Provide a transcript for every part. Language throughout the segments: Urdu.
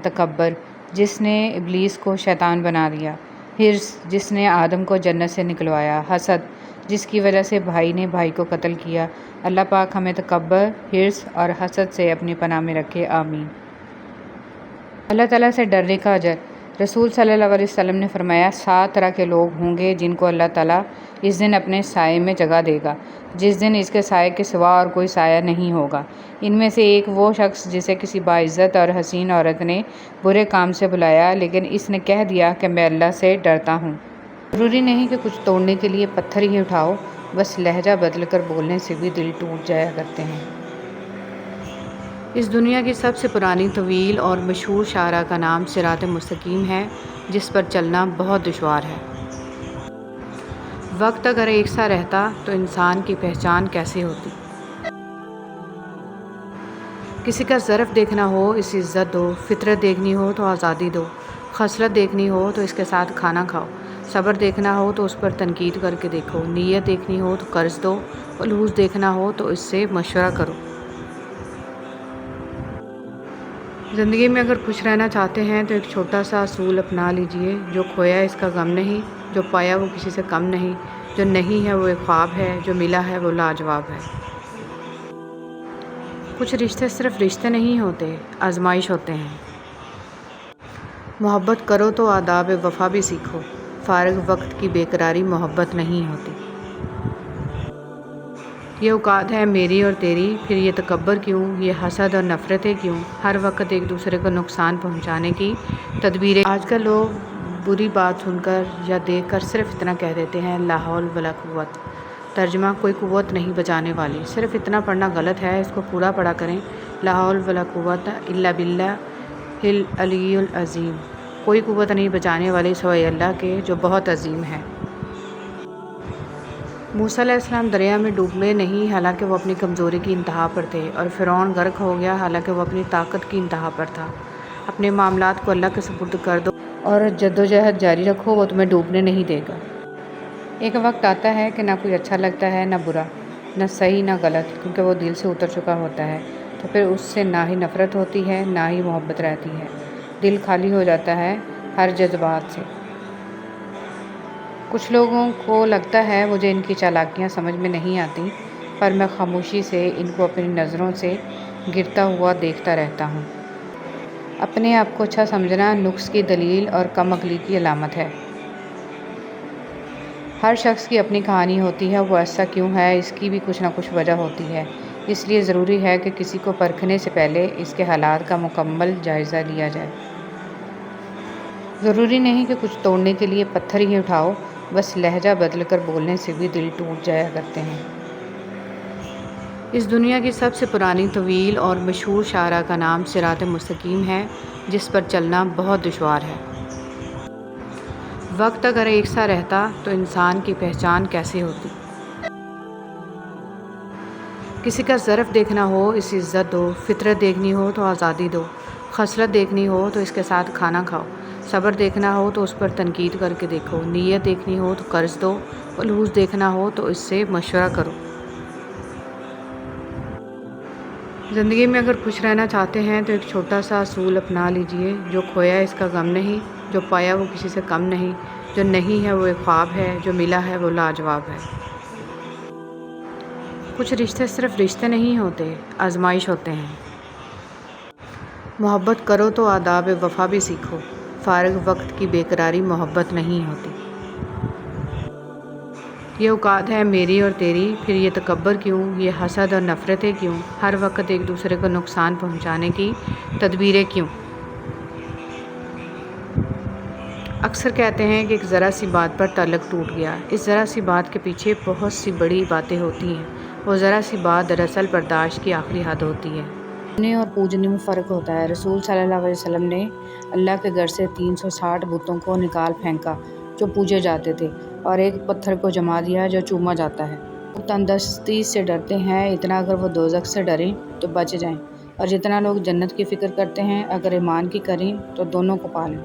تکبر جس نے ابلیس کو شیطان بنا دیا، حرص جس نے آدم کو جنت سے نکلوایا، حسد جس کی وجہ سے بھائی نے بھائی کو قتل کیا۔ اللہ پاک ہمیں تکبر، حرص اور حسد سے اپنی پناہ میں رکھے، آمین۔ اللہ تعالیٰ سے ڈرنے کا اجر۔ رسول صلی اللہ علیہ وسلم نے فرمایا، 7 طرح کے لوگ ہوں گے جن کو اللہ تعالیٰ اس دن اپنے سائے میں جگہ دے گا، جس دن اس کے سائے کے سوا اور کوئی سایہ نہیں ہوگا۔ ان میں سے ایک وہ شخص جسے کسی باعزت اور حسین عورت نے برے کام سے بلایا لیکن اس نے کہہ دیا کہ میں اللہ سے ڈرتا ہوں۔ ضروری نہیں کہ کچھ توڑنے کے لیے پتھر ہی اٹھاؤ، بس لہجہ بدل کر بولنے سے بھی دل ٹوٹ جایا کرتے ہیں۔ اس دنیا کی سب سے پرانی، طویل اور مشہور شاہراہ کا نام صراط مستقیم ہے، جس پر چلنا بہت دشوار ہے۔ وقت اگر ایک سا رہتا تو انسان کی پہچان کیسے ہوتی؟ کسی کا ظرف دیکھنا ہو اسے عزت دو، فطرت دیکھنی ہو تو آزادی دو، خصلت دیکھنی ہو تو اس کے ساتھ کھانا کھاؤ، صبر دیکھنا ہو تو اس پر تنقید کر کے دیکھو، نیت دیکھنی ہو تو قرض دو، خلوص دیکھنا ہو تو اس سے مشورہ کرو۔ زندگی میں اگر خوش رہنا چاہتے ہیں تو ایک چھوٹا سا اصول اپنا لیجئے، جو کھویا اس کا غم نہیں، جو پایا وہ کسی سے کم نہیں، جو نہیں ہے وہ ایک خواب ہے، جو ملا ہے وہ لاجواب ہے۔ کچھ رشتے صرف رشتے نہیں ہوتے، آزمائش ہوتے ہیں۔ محبت کرو تو آداب وفا بھی سیکھو، فارغ وقت کی بے قراری محبت نہیں ہوتی۔ یہ اوقات ہے میری اور تیری، پھر یہ تکبر کیوں، یہ حسد اور نفرتیں کیوں، ہر وقت ایک دوسرے کو نقصان پہنچانے کی تدبیریں۔ آج کل لوگ بری بات سن کر یا دیکھ کر صرف اتنا کہہ دیتے ہیں، لا حول ولا قوت۔ ترجمہ: کوئی قوت نہیں بچانے والی، صرف اتنا پڑھنا غلط ہے، اس کو پورا پڑھا کریں، لا حول ولا قوت الا باللہ العلی العظیم۔ کوئی قوت نہیں بچانے والی سوائے اللہ کے جو بہت عظیم ہے۔ موسیٰ علیہ السلام دریا میں ڈوبے نہیں حالانکہ وہ اپنی کمزوری کی انتہا پر تھے، اور فرعون غرق ہو گیا حالانکہ وہ اپنی طاقت کی انتہا پر تھا۔ اپنے معاملات کو اللہ کے سپرد کر دو اور جدوجہد جاری رکھو، وہ تمہیں ڈوبنے نہیں دے گا۔ ایک وقت آتا ہے کہ نہ کوئی اچھا لگتا ہے، نہ برا، نہ صحیح نہ غلط، کیونکہ وہ دل سے اتر چکا ہوتا ہے، تو پھر اس سے نہ ہی نفرت ہوتی ہے نہ ہی محبت رہتی ہے۔ دل خالی ہو جاتا ہے ہر جذبات سے۔ کچھ لوگوں کو لگتا ہے مجھے ان کی چالاکیاں سمجھ میں نہیں آتی، پر میں خاموشی سے ان کو اپنی نظروں سے گرتا ہوا دیکھتا رہتا ہوں۔ اپنے آپ کو اچھا سمجھنا نقص کی دلیل اور کم عقلی کی علامت ہے۔ ہر شخص کی اپنی کہانی ہوتی ہے، وہ ایسا کیوں ہے اس کی بھی کچھ نہ کچھ وجہ ہوتی ہے، اس لیے ضروری ہے کہ کسی کو پرکھنے سے پہلے اس کے حالات کا مکمل جائزہ لیا جائے۔ ضروری نہیں کہ کچھ توڑنے کے لیے پتھر ہی اٹھاؤ، بس لہجہ بدل کر بولنے سے بھی دل ٹوٹ جایا کرتے ہیں۔ اس دنیا کی سب سے پرانی، طویل اور مشہور شاہراہ کا نام صراط مستقیم ہے، جس پر چلنا بہت دشوار ہے۔ وقت اگر ایک سا رہتا تو انسان کی پہچان کیسے ہوتی؟ کسی کا ظرف دیکھنا ہو اسے عزت دو، فطرت دیکھنی ہو تو آزادی دو، خصلت دیکھنی ہو تو اس کے ساتھ کھانا کھاؤ، صبر دیکھنا ہو تو اس پر تنقید کر کے دیکھو، نیت دیکھنی ہو تو قرض دو، خلوص دیکھنا ہو تو اس سے مشورہ کرو۔ زندگی میں اگر خوش رہنا چاہتے ہیں تو ایک چھوٹا سا اصول اپنا لیجئے، جو کھویا اس کا غم نہیں، جو پایا وہ کسی سے کم نہیں، جو نہیں ہے وہ ایک خواب ہے، جو ملا ہے وہ لاجواب ہے۔ کچھ رشتے صرف رشتے نہیں ہوتے، آزمائش ہوتے ہیں۔ محبت کرو تو آداب وفا بھی سیکھو، فارغ وقت کی بے قراری محبت نہیں ہوتی۔ یہ اوقات ہے میری اور تیری، پھر یہ تکبر کیوں، یہ حسد اور نفرتیں کیوں، ہر وقت ایک دوسرے کو نقصان پہنچانے کی تدبیریں کیوں؟ اکثر کہتے ہیں کہ ایک ذرا سی بات پر تعلق ٹوٹ گیا، اس ذرا سی بات کے پیچھے بہت سی بڑی باتیں ہوتی ہیں، وہ ذرا سی بات دراصل برداشت کی آخری حد ہوتی ہے۔ پوجنے اور پوجنے میں فرق ہوتا ہے۔ رسول صلی اللہ علیہ وسلم نے اللہ کے گھر سے 360 بتوں کو نکال پھینکا جو پوجے جاتے تھے، اور ایک پتھر کو جما دیا جو چوما جاتا ہے۔ لوگ تندرستی سے ڈرتے ہیں، اتنا اگر وہ دوزخ سے ڈریں تو بچ جائیں، اور جتنا لوگ جنت کی فکر کرتے ہیں اگر ایمان کی کریں تو دونوں کو پالیں۔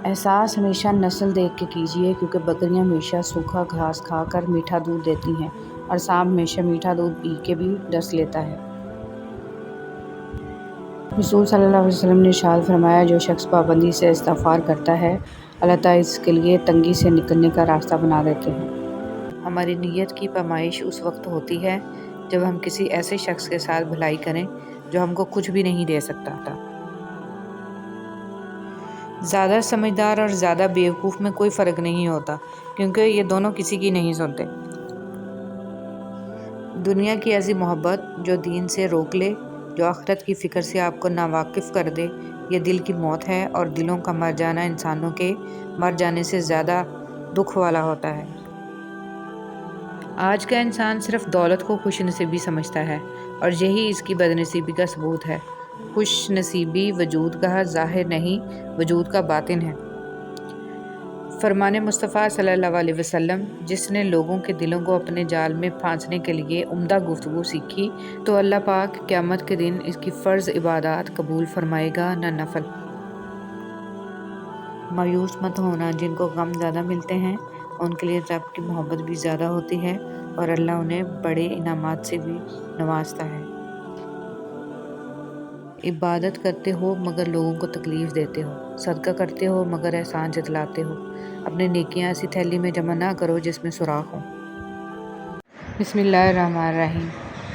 احساس ہمیشہ نسل دیکھ کے کیجیے، کیونکہ بکریاں ہمیشہ سوکھا گھاس کھا کر میٹھا دودھ دیتی ہیں، اور سانپ ہمیشہ میٹھا دودھ پی کے بھی ڈس لیتا ہے۔ رسول صلی اللہ علیہ وسلم نے ارشاد فرمایا، جو شخص پابندی سے استغفار کرتا ہے اللہ تعالیٰ اس کے لیے تنگی سے نکلنے کا راستہ بنا دیتے ہیں۔ ہماری نیت کی پیمائش اس وقت ہوتی ہے جب ہم کسی ایسے شخص کے ساتھ بھلائی کریں جو ہم کو کچھ بھی نہیں دے سکتا۔ زیادہ سمجھدار اور زیادہ بیوقوف میں کوئی فرق نہیں ہوتا، کیونکہ یہ دونوں کسی کی نہیں سنتے۔ دنیا کی ایسی محبت جو دین سے روک لے، جو آخرت کی فکر سے آپ کو ناواقف کر دے، یہ دل کی موت ہے، اور دلوں کا مر جانا انسانوں کے مر جانے سے زیادہ دکھ والا ہوتا ہے۔ آج کا انسان صرف دولت کو خوش نصیبی سمجھتا ہے، اور یہی اس کی بد نصیبی کا ثبوت ہے۔ خوش نصیبی وجود کا ظاہر نہیں، وجود کا باطن ہے۔ فرمان مصطفیٰ صلی اللہ علیہ وسلم، جس نے لوگوں کے دلوں کو اپنے جال میں پھانسنے کے لیے عمدہ گفتگو سیکھی، تو اللہ پاک قیامت کے دن اس کی فرض عبادات قبول فرمائے گا، نہ نفل۔ مایوس مت ہونا، جن کو غم زیادہ ملتے ہیں ان کے لیے رب کی محبت بھی زیادہ ہوتی ہے، اور اللہ انہیں بڑے انعامات سے بھی نوازتا ہے۔ عبادت کرتے ہو مگر لوگوں کو تکلیف دیتے ہو، صدقہ کرتے ہو مگر احسان جتلاتے ہو، اپنی نیکیاں ایسی تھیلی میں جمع نہ کرو جس میں سوراخ ہو۔ بسم اللہ الرحمن الرحیم۔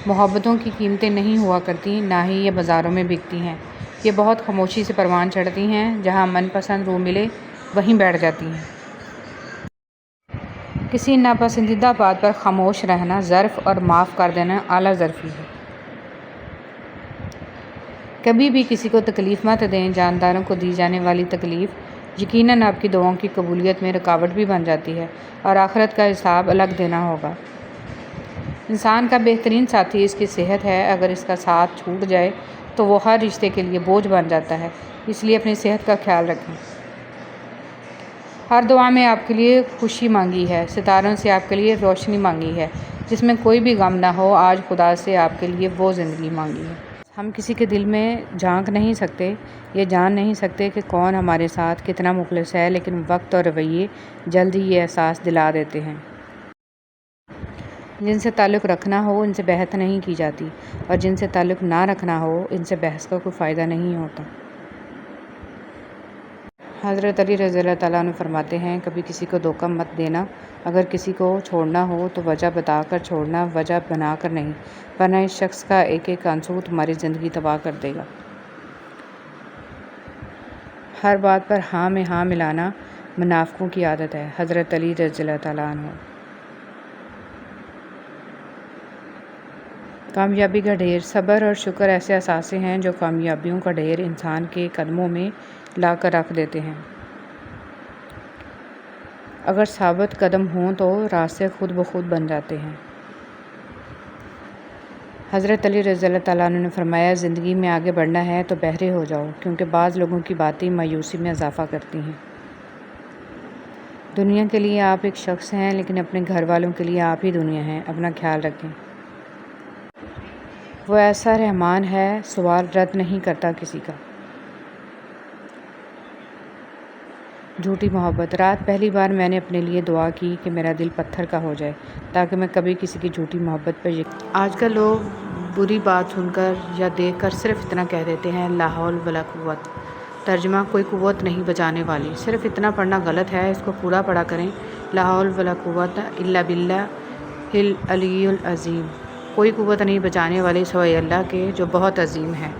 محبتوں کی قیمتیں نہیں ہوا کرتی، نہ ہی یہ بازاروں میں بکتی ہیں۔ یہ بہت خاموشی سے پروان چڑھتی ہیں، جہاں من پسند رو ملے وہیں بیٹھ جاتی ہیں۔ کسی ناپسندیدہ بات پر خاموش رہنا ظرف اور معاف کر دینا اعلیٰ ظرفی ہے۔ کبھی بھی کسی کو تکلیف مت دیں۔ جانداروں کو دی جانے والی تکلیف یقیناً آپ کی دعاؤں کی قبولیت میں رکاوٹ بھی بن جاتی ہے، اور آخرت کا حساب الگ دینا ہوگا۔ انسان کا بہترین ساتھی اس کی صحت ہے، اگر اس کا ساتھ چھوٹ جائے تو وہ ہر رشتے کے لیے بوجھ بن جاتا ہے، اس لیے اپنی صحت کا خیال رکھیں۔ ہر دعا میں آپ کے لیے خوشی مانگی ہے، ستاروں سے آپ کے لیے روشنی مانگی ہے، جس میں کوئی بھی غم نہ ہو۔ آج خدا سے آپ کے لیے وہ زندگی مانگی ہے۔ ہم کسی کے دل میں جھانک نہیں سکتے، یہ جان نہیں سکتے کہ کون ہمارے ساتھ کتنا مخلص ہے، لیکن وقت اور رویے جلد ہی یہ احساس دلا دیتے ہیں۔ جن سے تعلق رکھنا ہو ان سے بحث نہیں کی جاتی، اور جن سے تعلق نہ رکھنا ہو ان سے بحث کا کوئی فائدہ نہیں ہوتا۔ حضرت علی رضی اللہ تعالیٰ عنہ فرماتے ہیں، کبھی کسی کو دھوکہ مت دینا۔ اگر کسی کو چھوڑنا ہو تو وجہ بتا کر چھوڑنا، وجہ بنا کر نہیں، ورنہ اس شخص کا ایک ایک آنسو تمہاری زندگی تباہ کر دے گا۔ ہر بات پر ہاں میں ہاں ملانا منافقوں کی عادت ہے۔ حضرت علی رضی اللہ تعالیٰ عنہ۔ کامیابی کا ڈھیر۔ صبر اور شکر ایسے اثاثے ہیں جو کامیابیوں کا ڈھیر انسان کے قدموں میں لا کر رکھ دیتے ہیں۔ اگر ثابت قدم ہوں تو راستے خود بخود بن جاتے ہیں۔ حضرت علی رضی اللہ تعالیٰ عنہ نے فرمایا، زندگی میں آگے بڑھنا ہے تو بہرے ہو جاؤ، کیونکہ بعض لوگوں کی باتیں مایوسی میں اضافہ کرتی ہیں۔ دنیا کے لیے آپ ایک شخص ہیں، لیکن اپنے گھر والوں کے لیے آپ ہی دنیا ہیں۔ اپنا خیال رکھیں۔ وہ ایسا رحمان ہے، سوال رد نہیں کرتا کسی کا۔ جھوٹی محبت۔ رات پہلی بار میں نے اپنے لیے دعا کی کہ میرا دل پتھر کا ہو جائے، تاکہ میں کبھی کسی کی جھوٹی محبت پر یقین۔ آج کل لوگ بری بات سن کر یا دیکھ کر صرف اتنا کہہ دیتے ہیں، لا حول ولا قوت۔ ترجمہ، کوئی قوت نہیں بچانے والی۔ صرف اتنا پڑھنا غلط ہے، اس کو پورا پڑھا کریں، لا حول ولا قوت الا باللہ العلی العظیم۔ کوئی قوت نہیں بچانے والی سوائے اللہ کے، جو بہت عظیم ہے۔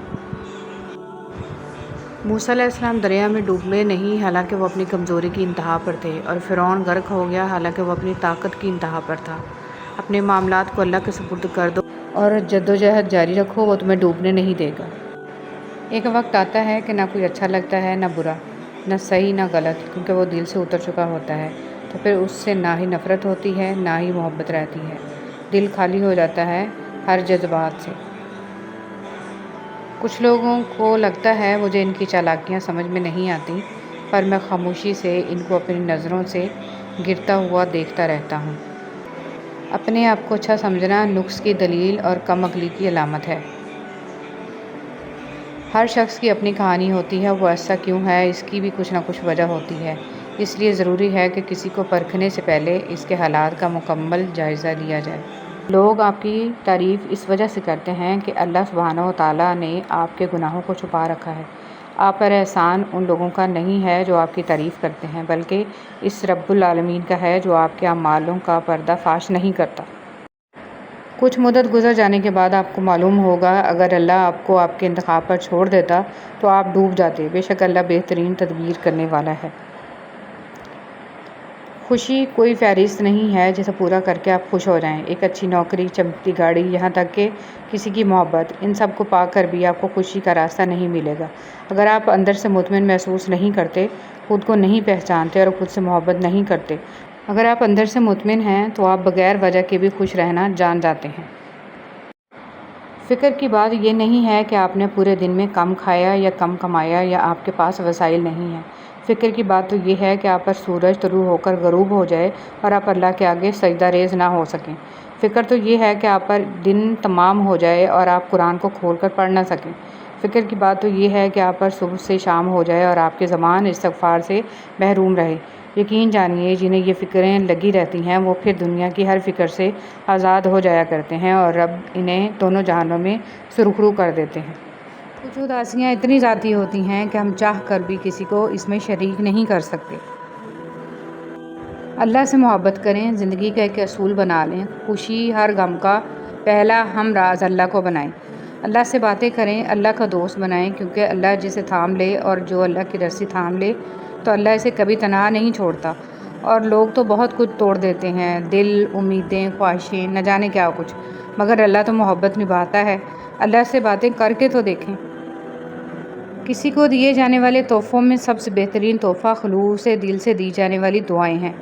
موسیٰ علیہ السلام دریا میں ڈوبے نہیں، حالانکہ وہ اپنی کمزوری کی انتہا پر تھے، اور فرعون غرق ہو گیا، حالانکہ وہ اپنی طاقت کی انتہا پر تھا۔ اپنے معاملات کو اللہ کے سپرد کر دو اور جدوجہد جاری رکھو، وہ تمہیں ڈوبنے نہیں دے گا۔ ایک وقت آتا ہے کہ نہ کوئی اچھا لگتا ہے، نہ برا، نہ صحیح نہ غلط، کیونکہ وہ دل سے اتر چکا ہوتا ہے، تو پھر اس سے نہ ہی نفرت ہوتی ہے، نہ ہی محبت رہتی ہے۔ دل خالی ہو جاتا ہے ہر جذبات سے۔ کچھ لوگوں کو لگتا ہے مجھے ان کی چالاکیاں سمجھ میں نہیں آتی، پر میں خاموشی سے ان کو اپنی نظروں سے گرتا ہوا دیکھتا رہتا ہوں۔ اپنے آپ کو اچھا سمجھنا نقص کی دلیل اور کم عقلی کی علامت ہے۔ ہر شخص کی اپنی کہانی ہوتی ہے، وہ ایسا کیوں ہے، اس کی بھی کچھ نہ کچھ وجہ ہوتی ہے۔ اس لیے ضروری ہے کہ کسی کو پرکھنے سے پہلے اس کے حالات کا مکمل جائزہ لیا جائے۔ لوگ آپ کی تعریف اس وجہ سے کرتے ہیں کہ اللہ سبحانہ و تعالیٰ نے آپ کے گناہوں کو چھپا رکھا ہے۔ آپ پر احسان ان لوگوں کا نہیں ہے جو آپ کی تعریف کرتے ہیں، بلکہ اس رب العالمین کا ہے جو آپ کے اعمالوں کا پردہ فاش نہیں کرتا۔ کچھ مدت گزر جانے کے بعد آپ کو معلوم ہوگا اگر اللہ آپ کو آپ کے انتخاب پر چھوڑ دیتا تو آپ ڈوب جاتے۔ بے شک اللہ بہترین تدبیر کرنے والا ہے۔ خوشی کوئی فہرست نہیں ہے جسے پورا کر کے آپ خوش ہو جائیں۔ ایک اچھی نوکری، چمکتی گاڑی، یہاں تک کہ کسی کی محبت، ان سب کو پا کر بھی آپ کو خوشی کا راستہ نہیں ملے گا۔ اگر آپ اندر سے مطمئن محسوس نہیں کرتے، خود کو نہیں پہچانتے اور خود سے محبت نہیں کرتے، اگر آپ اندر سے مطمئن ہیں تو آپ بغیر وجہ کے بھی خوش رہنا جان جاتے ہیں۔ فکر کی بات یہ نہیں ہے کہ آپ نے پورے دن میں کم کھایا یا کم کمایا یا آپ کے پاس وسائل نہیں ہیں۔ فکر کی بات تو یہ ہے کہ آپ پر سورج طلوع ہو کر غروب ہو جائے اور آپ اللہ کے آگے سجدہ ریز نہ ہو سکیں۔ فکر تو یہ ہے کہ آپ پر دن تمام ہو جائے اور آپ قرآن کو کھول کر پڑھ نہ سکیں۔ فکر کی بات تو یہ ہے کہ آپ پر صبح سے شام ہو جائے اور آپ کی زبان استغفار سے محروم رہے۔ یقین جانیے جنہیں یہ فکریں لگی رہتی ہیں وہ پھر دنیا کی ہر فکر سے آزاد ہو جایا کرتے ہیں اور رب انہیں دونوں جہانوں میں سرخرو کر دیتے ہیں۔ کچھ اداسیاں اتنی ذاتی ہوتی ہیں کہ ہم چاہ کر بھی کسی کو اس میں شریک نہیں کر سکتے۔ اللہ سے محبت کریں، زندگی کا ایک اصول بنا لیں، خوشی ہر غم کا پہلا ہم راز اللہ کو بنائیں۔ اللہ سے باتیں کریں، اللہ کا دوست بنائیں، کیونکہ اللہ جسے تھام لے اور جو اللہ کی رسی تھام لے تو اللہ اسے کبھی تنہا نہیں چھوڑتا۔ اور لوگ تو بہت کچھ توڑ دیتے ہیں، دل، امیدیں، خواہشیں، نہ جانے کیا کچھ، مگر اللہ تو محبت نبھاتا ہے۔ اللہ سے باتیں کر کے تو دیکھیں۔ کسی کو دیے جانے والے تحفوں میں سب سے بہترین تحفہ خلوص دل سے دی جانے والی دعائیں ہیں۔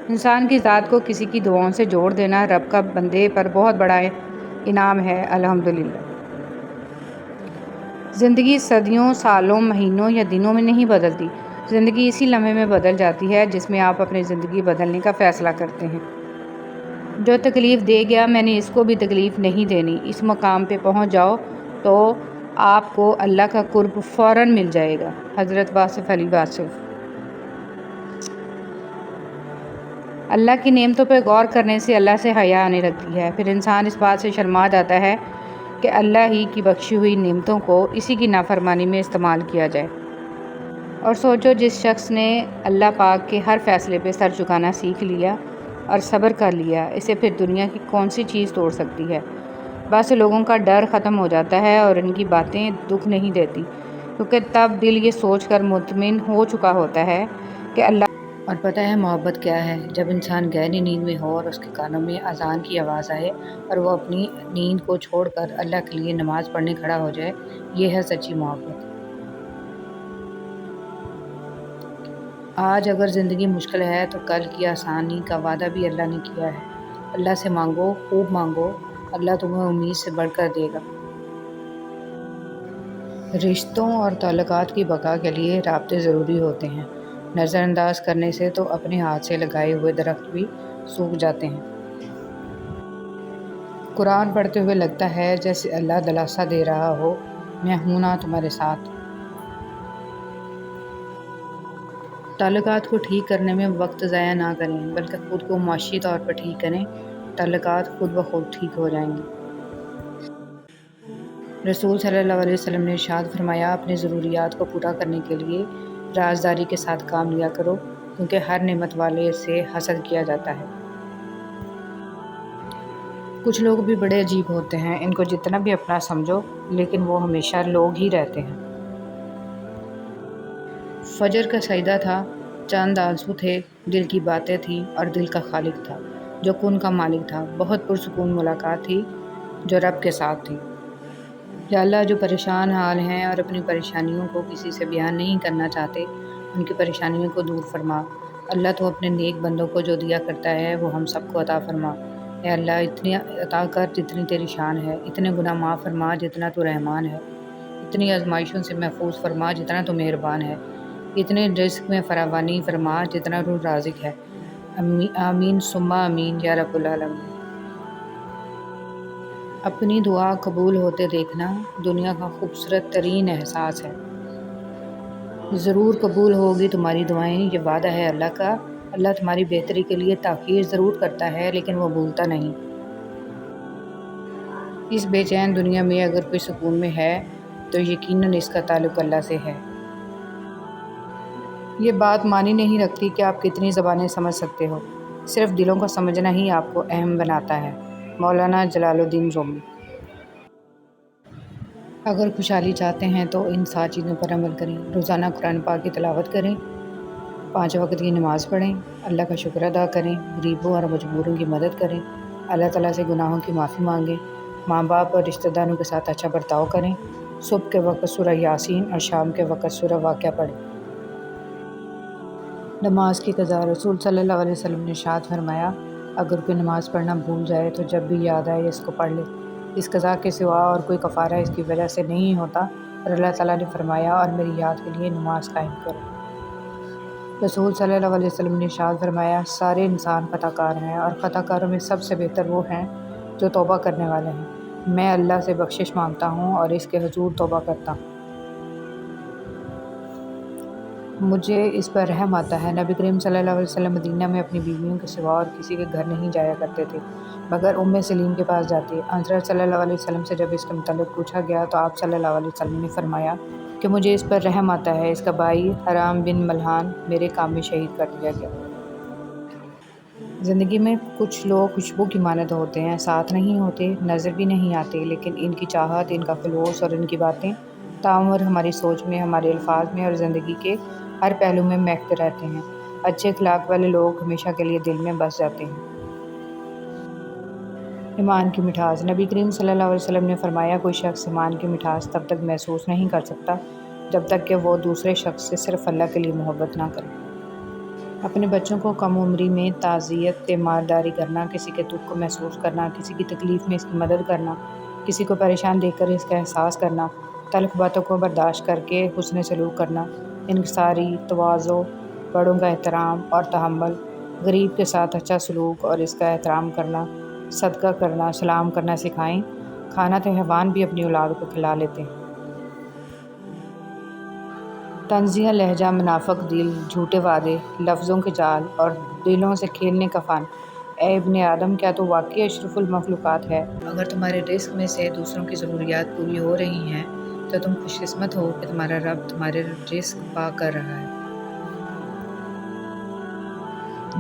انسان کی ذات کو کسی کی دعاؤں سے جوڑ دینا رب کا بندے پر بہت بڑا انعام ہے۔ الحمدللہ۔ زندگی صدیوں، سالوں، مہینوں یا دنوں میں نہیں بدلتی، زندگی اسی لمحے میں بدل جاتی ہے جس میں آپ اپنی زندگی بدلنے کا فیصلہ کرتے ہیں۔ جو تکلیف دے گیا میں نے اس کو بھی تکلیف نہیں دینی، اس مقام پہ پہنچ جاؤ تو آپ کو اللہ کا قرب فوراً مل جائے گا۔ حضرت واصف علی واصف۔ اللہ کی نعمتوں پہ غور کرنے سے اللہ سے حیا آنے لگتی ہے، پھر انسان اس بات سے شرما جاتا ہے کہ اللہ ہی کی بخشی ہوئی نعمتوں کو اسی کی نافرمانی میں استعمال کیا جائے۔ اور سوچو جس شخص نے اللہ پاک کے ہر فیصلے پہ سر جھکانا سیکھ لیا اور صبر کر لیا، اسے پھر دنیا کی کون سی چیز توڑ سکتی ہے؟ بس لوگوں کا ڈر ختم ہو جاتا ہے اور ان کی باتیں دکھ نہیں دیتی، کیونکہ تب دل یہ سوچ کر مطمئن ہو چکا ہوتا ہے کہ اللہ۔ اور پتہ ہے محبت کیا ہے؟ جب انسان گہری نیند میں ہو اور اس کے کانوں میں اذان کی آواز آئے اور وہ اپنی نیند کو چھوڑ کر اللہ کے لیے نماز پڑھنے کھڑا ہو جائے، یہ ہے سچی محبت۔ آج اگر زندگی مشکل ہے تو کل کی آسانی کا وعدہ بھی اللہ نے کیا ہے۔ اللہ سے مانگو، خوب مانگو، اللہ تمہیں امید سے بڑھ کر دے گا۔ رشتوں اور تعلقات کی بقا کے لیے رابطے ضروری ہوتے ہیں۔ نظر انداز کرنے سے تو اپنے ہاتھ سے لگائے ہوئے درخت بھی سوکھ جاتے ہیں۔ قرآن پڑھتے ہوئے لگتا ہے جیسے اللہ دلاسا دے رہا ہو، میں ہوں نا تمہارے ساتھ۔ تعلقات کو ٹھیک کرنے میں وقت ضائع نہ کریں، بلکہ خود کو معاشی طور پر ٹھیک کریں، تعلقات خود بخود ٹھیک ہو جائیں گے۔ رسول صلی اللہ علیہ وسلم نے ارشاد فرمایا، اپنی ضروریات کو پورا کرنے کے لیے رازداری کے ساتھ کام لیا کرو، کیونکہ ہر نعمت والے سے حسد کیا جاتا ہے۔ کچھ لوگ بھی بڑے عجیب ہوتے ہیں، ان کو جتنا بھی اپنا سمجھو لیکن وہ ہمیشہ لوگ ہی رہتے ہیں۔ فجر کا سجدہ تھا، چاند آنسو تھے، دل کی باتیں تھیں اور دل کا خالق تھا جو کن کا مالک تھا۔ بہت پرسکون ملاقات تھی جو رب کے ساتھ تھی۔ یا اللہ، جو پریشان حال ہیں اور اپنی پریشانیوں کو کسی سے بیان نہیں کرنا چاہتے، ان کی پریشانیوں کو دور فرما۔ اللہ تو اپنے نیک بندوں کو جو دیا کرتا ہے وہ ہم سب کو عطا فرما۔ اے اللہ، اتنی عطا کر جتنی تیری شان ہے، اتنے گناہ معاف فرما جتنا تو رحمان ہے، اتنی آزمائشوں سے محفوظ فرما جتنا تو مہربان ہے، اتنے رزق میں فراوانی فرما جتنا تو رازق ہے۔ آمین ثم آمین یا رب العالمین۔ اپنی دعا قبول ہوتے دیکھنا دنیا کا خوبصورت ترین احساس ہے۔ ضرور قبول ہوگی تمہاری دعائیں، یہ وعدہ ہے اللہ کا۔ اللہ تمہاری بہتری کے لیے تاخیر ضرور کرتا ہے لیکن وہ بھولتا نہیں۔ اس بے چین دنیا میں اگر کوئی سکون میں ہے تو یقیناً اس کا تعلق اللہ سے ہے۔ یہ بات معنی نہیں رکھتی کہ آپ کتنی زبانیں سمجھ سکتے ہو، صرف دلوں کو سمجھنا ہی آپ کو اہم بناتا ہے۔ مولانا جلال الدین رومی۔ اگر خوشحالی چاہتے ہیں تو ان 7 چیزوں پر عمل کریں۔ روزانہ قرآن پاک کی تلاوت کریں، 5 وقت کی نماز پڑھیں، اللہ کا شکر ادا کریں، غریبوں اور مجبوروں کی مدد کریں، اللہ تعالیٰ سے گناہوں کی معافی مانگیں، ماں باپ اور رشتہ داروں کے ساتھ اچھا برتاؤ کریں، صبح کے وقت سورہ یاسین اور شام کے وقت سورہ واقعہ پڑھیں۔ نماز کی قضا۔ رسول صلی اللہ علیہ وسلم نے ارشاد فرمایا، اگر کوئی نماز پڑھنا بھول جائے تو جب بھی یاد آئے اس کو پڑھ لے، اس قضا کے سوا اور کوئی کفارہ اس کی وجہ سے نہیں ہوتا۔ اور اللہ تعالیٰ نے فرمایا، اور میری یاد کے لیے نماز قائم کرو۔ رسول صلی اللہ علیہ وسلم نے ارشاد فرمایا، سارے انسان خطا کار ہیں اور خطا کاروں میں سب سے بہتر وہ ہیں جو توبہ کرنے والے ہیں۔ میں اللہ سے بخشش مانگتا ہوں اور اس کے حضور توبہ کرتا ہوں۔ مجھے اس پر رحم آتا ہے۔ نبی کریم صلی اللہ علیہ وسلم مدینہ میں اپنی بیویوں کے سوا اور کسی کے گھر نہیں جایا کرتے تھے مگر سلیم کے پاس جاتے۔ حضرت صلی اللہ علیہ وسلم سے جب اس کے متعلق پوچھا گیا تو آپ صلی اللہ علیہ وسلم نے فرمایا کہ مجھے اس پر رحم آتا ہے، اس کا بھائی حرام بن ملحان میرے کام میں شہید کر دیا گیا۔ زندگی میں کچھ لوگ خوشبو کی مانند ہوتے ہیں، ساتھ نہیں ہوتے، نظر بھی نہیں آتے، لیکن ان کی چاہت، ان کا خلوص اور ان کی باتیں تاعمر ہماری سوچ میں، ہمارے الفاظ میں اور زندگی کے ہر پہلو میں مہکتے رہتے ہیں۔ اچھے اخلاق والے لوگ ہمیشہ کے لیے دل میں بس جاتے ہیں۔ ایمان کی مٹھاس۔ نبی کریم صلی اللہ علیہ وسلم نے فرمایا، کوئی شخص ایمان کی مٹھاس تب تک محسوس نہیں کر سکتا جب تک کہ وہ دوسرے شخص سے صرف اللہ کے لیے محبت نہ کرے۔ اپنے بچوں کو کم عمری میں تعزیت تیمارداری کرنا، کسی کے دکھ کو محسوس کرنا، کسی کی تکلیف میں اس کی مدد کرنا، کسی کو پریشان دیکھ کر اس کا احساس کرنا، تلخ باتوں کو برداشت کر کے حسن سلوک کرنا، انکساری، تواضع، بڑوں کا احترام اور تحمل، غریب کے ساتھ اچھا سلوک اور اس کا احترام کرنا، صدقہ کرنا، سلام کرنا سکھائیں۔ کھانا تو حیوان بھی اپنی اولاد کو کھلا لیتے ہیں۔ طنزیہ لہجہ، منافق دل، جھوٹے وعدے، لفظوں کے جال اور دلوں سے کھیلنے کا فن۔ اے ابن آدم، کیا تو واقعی اشرف المخلوقات ہے؟ اگر تمہارے رزق میں سے دوسروں کی ضروریات پوری ہو رہی ہیں تو تم خوش قسمت ہو کہ تمہارا رب تمہارے رزق پاک کر رہا ہے۔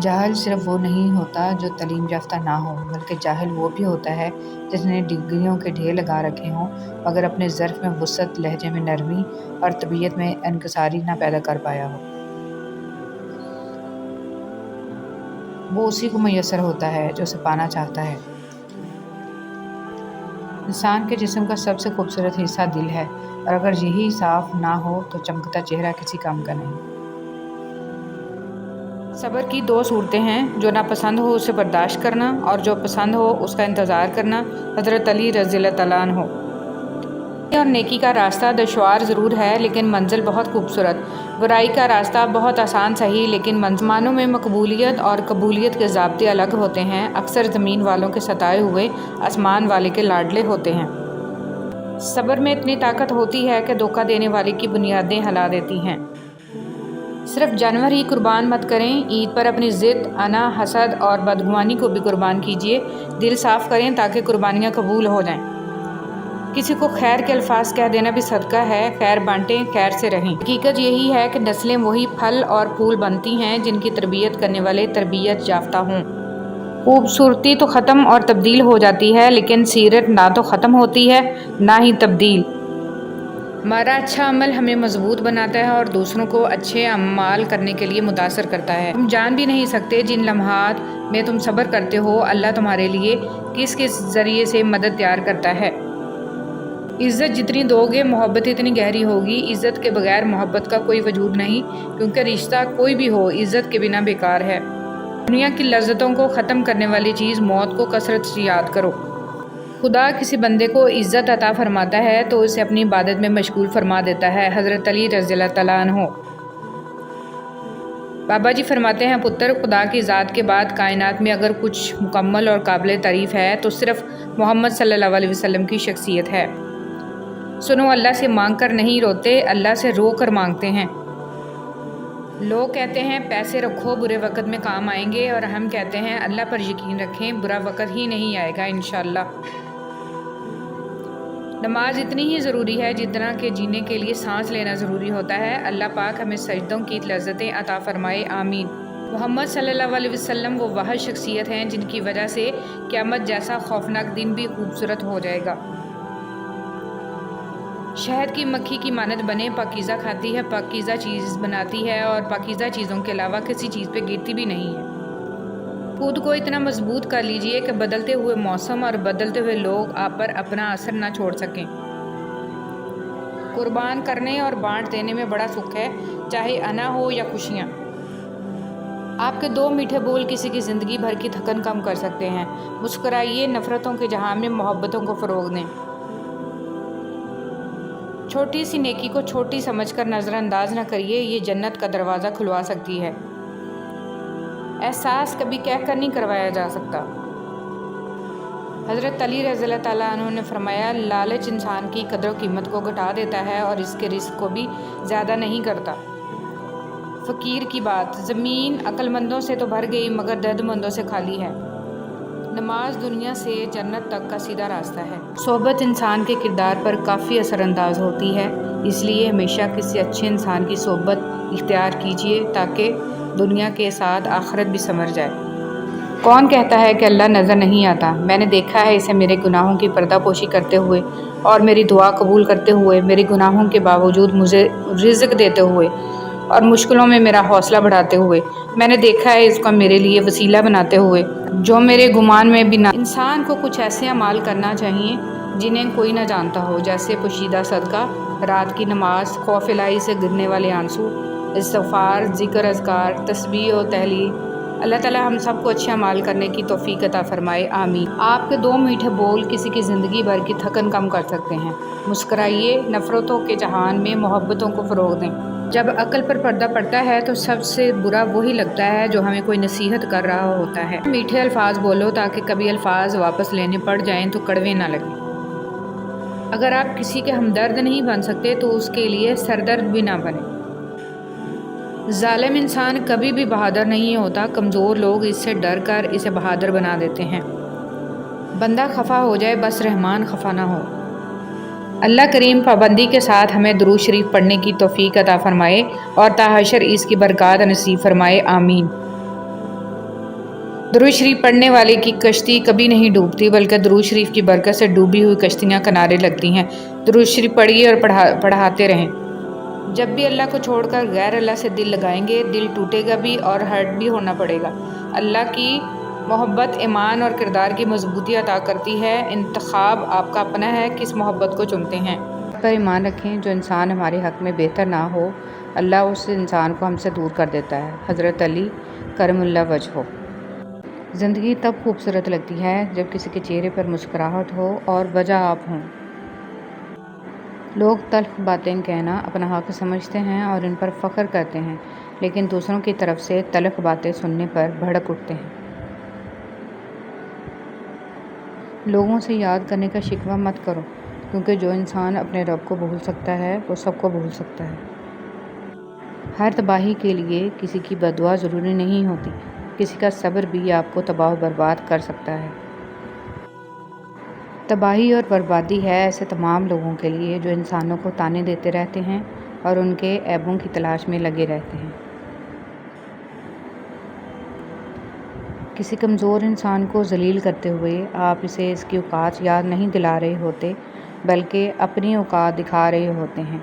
جاہل صرف وہ نہیں ہوتا جو تعلیم یافتہ نہ ہو، بلکہ جاہل وہ بھی ہوتا ہے جس نے ڈگریوں کے ڈھیر لگا رکھے ہوں مگر اپنے ظرف میں وسعت، لہجے میں نرمی اور طبیعت میں انکساری نہ پیدا کر پایا ہو۔ وہ اسی کو میسر ہوتا ہے جو اسے پانا چاہتا ہے۔ انسان کے جسم کا سب سے خوبصورت حصہ دل ہے، اور اگر یہی صاف نہ ہو تو چمکتا چہرہ کسی کام کا نہیں۔ صبر کی 2 صورتیں ہیں، جو ناپسند ہو اسے برداشت کرنا اور جو پسند ہو اس کا انتظار کرنا۔ حضرت علی رضی اللہ تعالیٰ عنہ۔ اور نیکی کا راستہ دشوار ضرور ہے لیکن منزل بہت خوبصورت، برائی کا راستہ بہت آسان صحیح لیکن منزلوں میں مقبولیت اور قبولیت کے ضابطے الگ ہوتے ہیں۔ اکثر زمین والوں کے ستائے ہوئے آسمان والے کے لاڈلے ہوتے ہیں۔ صبر میں اتنی طاقت ہوتی ہے کہ دھوکہ دینے والے کی بنیادیں ہلا دیتی ہیں۔ صرف جانور ہی قربان مت کریں، عید پر اپنی ضد، انا، حسد اور بدگمانی کو بھی قربان کیجیے۔ دل صاف کریں تاکہ قربانیاں قبول ہو جائیں۔ کسی کو خیر کے الفاظ کہہ دینا بھی صدقہ ہے۔ خیر بانٹیں، خیر سے رہیں۔ حقیقت یہی ہے کہ نسلیں وہی پھل اور پھول بنتی ہیں جن کی تربیت کرنے والے تربیت یافتہ ہوں۔ خوبصورتی تو ختم اور تبدیل ہو جاتی ہے لیکن سیرت نہ تو ختم ہوتی ہے نہ ہی تبدیل۔ ہمارا اچھا عمل ہمیں مضبوط بناتا ہے اور دوسروں کو اچھے اعمال کرنے کے لیے متاثر کرتا ہے۔ تم جان بھی نہیں سکتے جن لمحات میں تم صبر کرتے ہو اللہ تمہارے لیے کس کس ذریعے سے مدد تیار کرتا ہے۔ عزت جتنی دو گے محبت اتنی گہری ہوگی۔ عزت کے بغیر محبت کا کوئی وجود نہیں، کیونکہ رشتہ کوئی بھی ہو عزت کے بنا بیکار ہے۔ دنیا کی لذتوں کو ختم کرنے والی چیز موت کو کثرت سے یاد کرو۔ خدا کسی بندے کو عزت عطا فرماتا ہے تو اسے اپنی عبادت میں مشغول فرما دیتا ہے۔ حضرت علی رضی اللہ تعالیٰ عنہ۔ بابا جی فرماتے ہیں، پتر، خدا کی ذات کے بعد کائنات میں اگر کچھ مکمل اور قابل تعریف ہے تو صرف محمد صلی اللہ علیہ وسلم کی شخصیت ہے۔ سنو، اللہ سے مانگ کر نہیں روتے، اللہ سے رو کر مانگتے ہیں۔ لوگ کہتے ہیں پیسے رکھو برے وقت میں کام آئیں گے، اور ہم کہتے ہیں اللہ پر یقین رکھیں برا وقت ہی نہیں آئے گا انشاءاللہ۔ نماز اتنی ہی ضروری ہے جتنا کہ جینے کے لیے سانس لینا ضروری ہوتا ہے۔ اللہ پاک ہمیں سجدوں کی لذتیں عطا فرمائے، آمین۔ محمد صلی اللہ علیہ وسلم وہ واحد شخصیت ہیں جن کی وجہ سے قیامت جیسا خوفناک دن بھی خوبصورت ہو جائے گا۔ شہد کی مکھی کی مانند بنے، پاکیزہ کھاتی ہے، پاکیزہ چیز بناتی ہے اور پاکیزہ چیزوں کے علاوہ کسی چیز پہ گرتی بھی نہیں ہے۔ خود کو اتنا مضبوط کر لیجئے کہ بدلتے ہوئے موسم اور بدلتے ہوئے لوگ آپ پر اپنا اثر نہ چھوڑ سکیں۔ قربان کرنے اور بانٹ دینے میں بڑا سکھ ہے، چاہے انا ہو یا خوشیاں۔ آپ کے 2 میٹھے بول کسی کی زندگی بھر کی تھکن کم کر سکتے ہیں۔ مسکرائیے، نفرتوں کے جہان میں محبتوں کو فروغ دیں۔ چھوٹی سی نیکی کو چھوٹی سمجھ کر نظر انداز نہ کریے، یہ جنت کا دروازہ کھلوا سکتی ہے۔ احساس کبھی کہہ کر نہیں کروایا جا سکتا۔ حضرت علی رضی اللہ تعالیٰ عنہ نے فرمایا، لالچ انسان کی قدر و قیمت کو گھٹا دیتا ہے اور اس کے رزق کو بھی زیادہ نہیں کرتا۔ فقیر کی بات، زمین عقل مندوں سے تو بھر گئی مگر درد مندوں سے خالی ہے۔ نماز دنیا سے جنت تک کا سیدھا راستہ ہے۔ صحبت انسان کے کردار پر کافی اثر انداز ہوتی ہے، اس لیے ہمیشہ کسی اچھے انسان کی صحبت اختیار کیجیے تاکہ دنیا کے ساتھ آخرت بھی سنور جائے۔ کون کہتا ہے کہ اللہ نظر نہیں آتا؟ میں نے دیکھا ہے اسے میرے گناہوں کی پردہ پوشی کرتے ہوئے اور میری دعا قبول کرتے ہوئے، میرے گناہوں کے باوجود مجھے رزق دیتے ہوئے اور مشکلوں میں میرا حوصلہ بڑھاتے ہوئے۔ میں نے دیکھا ہے اس کو میرے لیے وسیلہ بناتے ہوئے جو میرے گمان میں بھی نہ۔ انسان کو کچھ ایسے اعمال کرنا چاہیے جنہیں کوئی نہ جانتا ہو، جیسے پوشیدہ صدقہ، رات کی نماز، خوف الہی سے گرنے والے آنسو، استغفار، ذکر، اذکار، تسبیح و تحلیل۔ اللہ تعالی ہم سب کو اچھے اعمال کرنے کی توفیق عطا فرمائے، آمین۔ آپ کے 2 میٹھے بول کسی کی زندگی بھر کی تھکن کم کر سکتے ہیں۔ مسکرائیے، نفرتوں کے جہان میں محبتوں کو فروغ دیں۔ جب عقل پر پردہ پڑتا ہے تو سب سے برا وہی لگتا ہے جو ہمیں کوئی نصیحت کر رہا ہوتا ہے۔ میٹھے الفاظ بولو تاکہ کبھی الفاظ واپس لینے پڑ جائیں تو کڑوے نہ لگیں۔ اگر آپ کسی کے ہمدرد نہیں بن سکتے تو اس کے لیے سردرد بھی نہ بنیں۔ ظالم انسان کبھی بھی بہادر نہیں ہوتا، کمزور لوگ اس سے ڈر کر اسے بہادر بنا دیتے ہیں۔ بندہ خفا ہو جائے بس رحمان خفا نہ ہو۔ اللہ کریم پابندی کے ساتھ ہمیں درود شریف پڑھنے کی توفیق عطا فرمائے اور تا حشر اس کی برکات نصیب فرمائے، آمین۔ درود شریف پڑھنے والے کی کشتی کبھی نہیں ڈوبتی بلکہ درود شریف کی برکت سے ڈوبی ہوئی کشتیاں کنارے لگتی ہیں۔ درود شریف پڑھیے اور پڑھاتے رہیں۔ جب بھی اللہ کو چھوڑ کر غیر اللہ سے دل لگائیں گے، دل ٹوٹے گا بھی اور ہرٹ بھی ہونا پڑے گا۔ اللہ کی محبت ایمان اور کردار کی مضبوطی عطا کرتی ہے۔ انتخاب آپ کا اپنا ہے، کس محبت کو چنتے ہیں۔ پر ایمان رکھیں، جو انسان ہمارے حق میں بہتر نہ ہو، اللہ اس انسان کو ہم سے دور کر دیتا ہے۔ حضرت علی کرم اللہ وجہہ۔ زندگی تب خوبصورت لگتی ہے جب کسی کے چہرے پر مسکراہٹ ہو اور وجہ آپ ہوں۔ لوگ تلخ باتیں کہنا اپنا حق سمجھتے ہیں اور ان پر فخر کرتے ہیں، لیکن دوسروں کی طرف سے تلخ باتیں سننے پر بھڑک اٹھتے ہیں۔ لوگوں سے یاد کرنے کا شکوہ مت کرو، کیونکہ جو انسان اپنے رب کو بھول سکتا ہے وہ سب کو بھول سکتا ہے۔ ہر تباہی کے لیے کسی کی بددعا ضروری نہیں ہوتی، کسی کا صبر بھی آپ کو تباہ و برباد کر سکتا ہے۔ تباہی اور بربادی ہے ایسے تمام لوگوں کے لیے جو انسانوں کو طعنے دیتے رہتے ہیں اور ان کے عیبوں کی تلاش میں لگے رہتے ہیں۔ کسی کمزور انسان کو ذلیل کرتے ہوئے آپ اسے اس کی اوقات یاد نہیں دلا رہے ہوتے بلکہ اپنی اوقات دکھا رہے ہوتے ہیں۔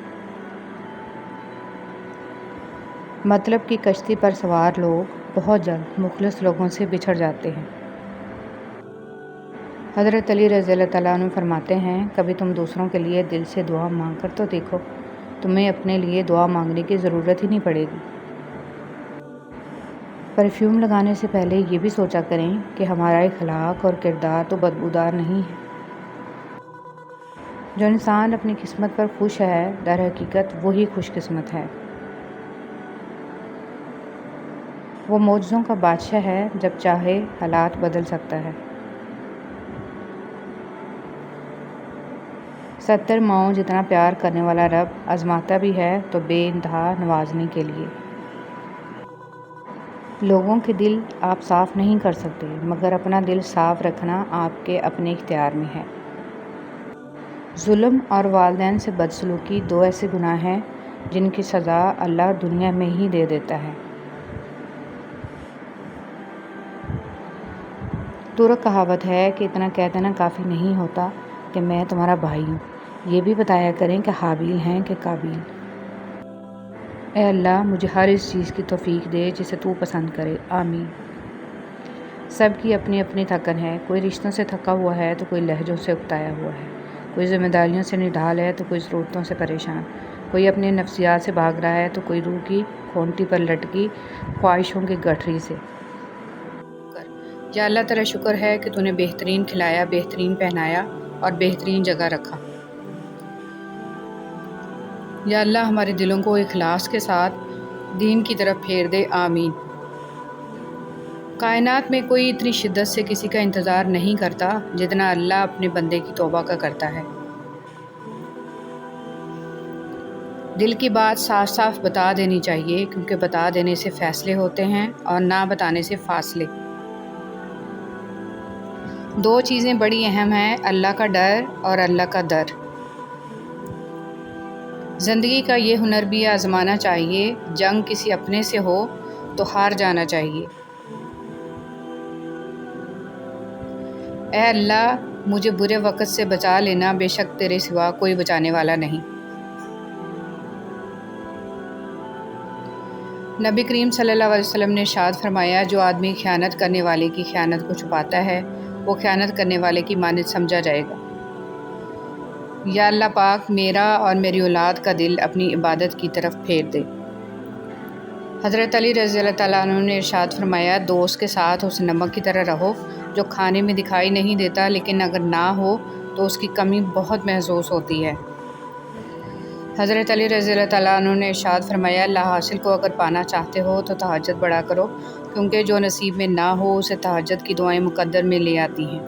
مطلب کی کشتی پر سوار لوگ بہت جلد مخلص لوگوں سے بچھڑ جاتے ہیں۔ حضرت علی رضی اللہ تعالیٰ عنہ فرماتے ہیں، کبھی تم دوسروں کے لیے دل سے دعا مانگ کر تو دیکھو، تمہیں اپنے لیے دعا مانگنے کی ضرورت ہی نہیں پڑے گی۔ پرفیوم لگانے سے پہلے یہ بھی سوچا کریں کہ ہمارا اخلاق اور کردار تو بدبودار نہیں ہے۔ جو انسان اپنی قسمت پر خوش ہے، در حقیقت وہی خوش قسمت ہے۔ وہ معجزوں کا بادشاہ ہے، جب چاہے حالات بدل سکتا ہے۔ 70 ماؤں جتنا پیار کرنے والا رب آزماتا بھی ہے تو بے انتہا نوازنے کے لیے۔ لوگوں کے دل آپ صاف نہیں کر سکتے، مگر اپنا دل صاف رکھنا آپ کے اپنے اختیار میں ہے۔ ظلم اور والدین سے بدسلوکی 2 ایسے گناہ ہیں جن کی سزا اللہ دنیا میں ہی دے دیتا ہے۔ ترک کہاوت ہے کہ اتنا کہہ دینا کافی نہیں ہوتا کہ میں تمہارا بھائی ہوں، یہ بھی بتایا کریں کہ حابیل ہیں کہ قابیل۔ اے اللہ مجھے ہر اس چیز کی توفیق دے جسے تو پسند کرے، آمین۔ سب کی اپنی اپنی تھکن ہے، کوئی رشتوں سے تھکا ہوا ہے تو کوئی لہجوں سے اکتایا ہوا ہے، کوئی ذمہ داریوں سے نڈھال ہے تو کوئی ضرورتوں سے پریشان، کوئی اپنے نفسیات سے بھاگ رہا ہے تو کوئی روح کی کھونٹی پر لٹکی خواہشوں کی گٹھری سے۔ یا اللہ تیرا شکر ہے کہ تو نے بہترین کھلایا، بہترین پہنایا اور بہترین جگہ رکھا۔ یا اللہ ہمارے دلوں کو اخلاص کے ساتھ دین کی طرف پھیر دے، آمین۔ کائنات میں کوئی اتنی شدت سے کسی کا انتظار نہیں کرتا جتنا اللہ اپنے بندے کی توبہ کا کرتا ہے۔ دل کی بات صاف صاف بتا دینی چاہیے، کیونکہ بتا دینے سے فیصلے ہوتے ہیں اور نہ بتانے سے فاصلے۔ 2 چیزیں بڑی اہم ہیں، اللہ کا ڈر اور اللہ کا در۔ زندگی کا یہ ہنر بھی آزمانا چاہیے، جنگ کسی اپنے سے ہو تو ہار جانا چاہیے۔ اے اللہ مجھے برے وقت سے بچا لینا، بے شک تیرے سوا کوئی بچانے والا نہیں۔ نبی کریم صلی اللہ علیہ وسلم نے ارشاد فرمایا، جو آدمی خیانت کرنے والے کی خیانت کو چھپاتا ہے وہ خیانت کرنے والے کی مانند سمجھا جائے گا۔ یا اللہ پاک میرا اور میری اولاد کا دل اپنی عبادت کی طرف پھیر دے۔ حضرت علی رضی اللہ تعالیٰ عنہ نے ارشاد فرمایا، دوست کے ساتھ اس نمک کی طرح رہو جو کھانے میں دکھائی نہیں دیتا لیکن اگر نہ ہو تو اس کی کمی بہت محسوس ہوتی ہے۔ حضرت علی رضی اللہ تعالیٰ عنہ نے ارشاد فرمایا، اللہ حاصل کو اگر پانا چاہتے ہو تو تہجد بڑھا کرو، کیونکہ جو نصیب میں نہ ہو اسے تہجد کی دعائیں مقدر میں لے آتی ہیں۔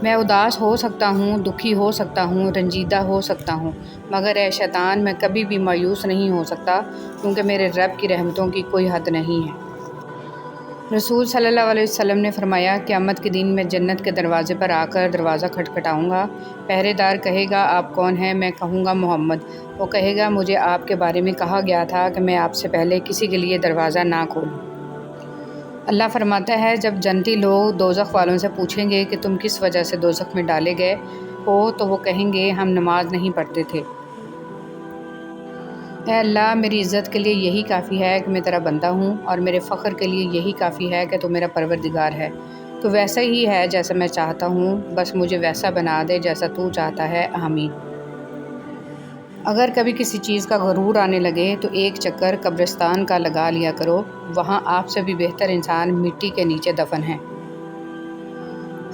میں اداس ہو سکتا ہوں، دکھی ہو سکتا ہوں، رنجیدہ ہو سکتا ہوں، مگر اے شیطان میں کبھی بھی مایوس نہیں ہو سکتا، کیونکہ میرے رب کی رحمتوں کی کوئی حد نہیں ہے۔ رسول صلی اللہ علیہ وسلم نے فرمایا، قیامت کے دن میں جنت کے دروازے پر آ کر دروازہ کھٹکھٹاؤں گا، پہرے دار کہے گا آپ کون ہیں؟ میں کہوں گا محمد۔ وہ کہے گا مجھے آپ کے بارے میں کہا گیا تھا کہ میں آپ سے پہلے کسی کے لیے دروازہ نہ کھولوں۔ اللہ فرماتا ہے، جب جنتی لوگ دوزخ والوں سے پوچھیں گے کہ تم کس وجہ سے دوزخ میں ڈالے گئے ہو تو وہ کہیں گے ہم نماز نہیں پڑھتے تھے۔ اے اللہ میری عزت کے لیے یہی کافی ہے کہ میں تیرا بندہ ہوں، اور میرے فخر کے لیے یہی کافی ہے کہ تو میرا پروردگار ہے۔ تو ویسا ہی ہے جیسا میں چاہتا ہوں، بس مجھے ویسا بنا دے جیسا تو چاہتا ہے، آمین۔ اگر کبھی کسی چیز کا غرور آنے لگے تو ایک چکر قبرستان کا لگا لیا کرو، وہاں آپ سے بھی بہتر انسان مٹی کے نیچے دفن ہیں۔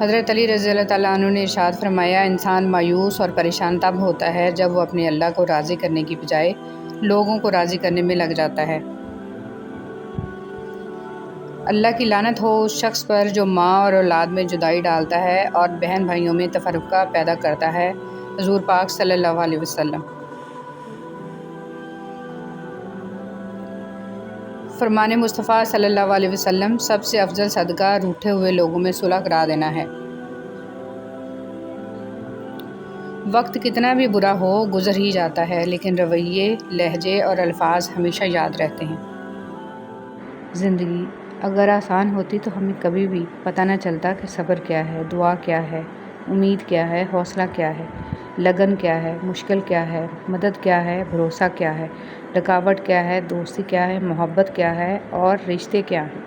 حضرت علی رضی اللہ تعالیٰ عنہ نے ارشاد فرمایا، انسان مایوس اور پریشان تب ہوتا ہے جب وہ اپنے اللہ کو راضی کرنے کی بجائے لوگوں کو راضی کرنے میں لگ جاتا ہے۔ اللہ کی لعنت ہو اس شخص پر جو ماں اور اولاد میں جدائی ڈالتا ہے اور بہن بھائیوں میں تفرقہ پیدا کرتا ہے۔ حضور پاک صلی اللہ علیہ وسلم۔ فرمان مصطفیٰ صلی اللہ علیہ وسلم، سب سے افضل صدقہ روٹھے ہوئے لوگوں میں صلح کرا دینا ہے۔ وقت کتنا بھی برا ہو گزر ہی جاتا ہے، لیکن رویے، لہجے اور الفاظ ہمیشہ یاد رہتے ہیں۔ زندگی اگر آسان ہوتی تو ہمیں کبھی بھی پتہ نہ چلتا کہ صبر کیا ہے، دعا کیا ہے، امید کیا ہے، حوصلہ کیا ہے، لگن کیا ہے، مشکل کیا ہے، مدد کیا ہے، بھروسہ کیا ہے، رکاوٹ کیا ہے، دوستی کیا ہے، محبت کیا ہے اور رشتے کیا ہیں۔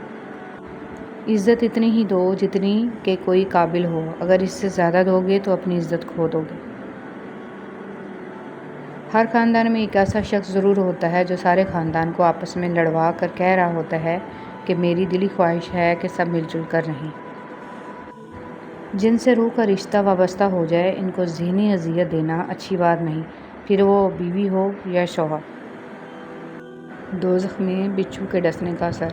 عزت اتنی ہی دو جتنی کہ کوئی قابل ہو، اگر اس سے زیادہ دو گے تو اپنی عزت کھو دو گے۔ ہر خاندان میں ایک ایسا شخص ضرور ہوتا ہے جو سارے خاندان کو آپس میں لڑوا کر کہہ رہا ہوتا ہے کہ میری دلی خواہش ہے کہ سب مل جل کر رہیں۔ جن سے روح کا رشتہ وابستہ ہو جائے ان کو ذہنی اذیت دینا اچھی بات نہیں، پھر وہ بیوی ہو یا شوہر۔ دوزخ میں بچھو کے ڈسنے کا اثر۔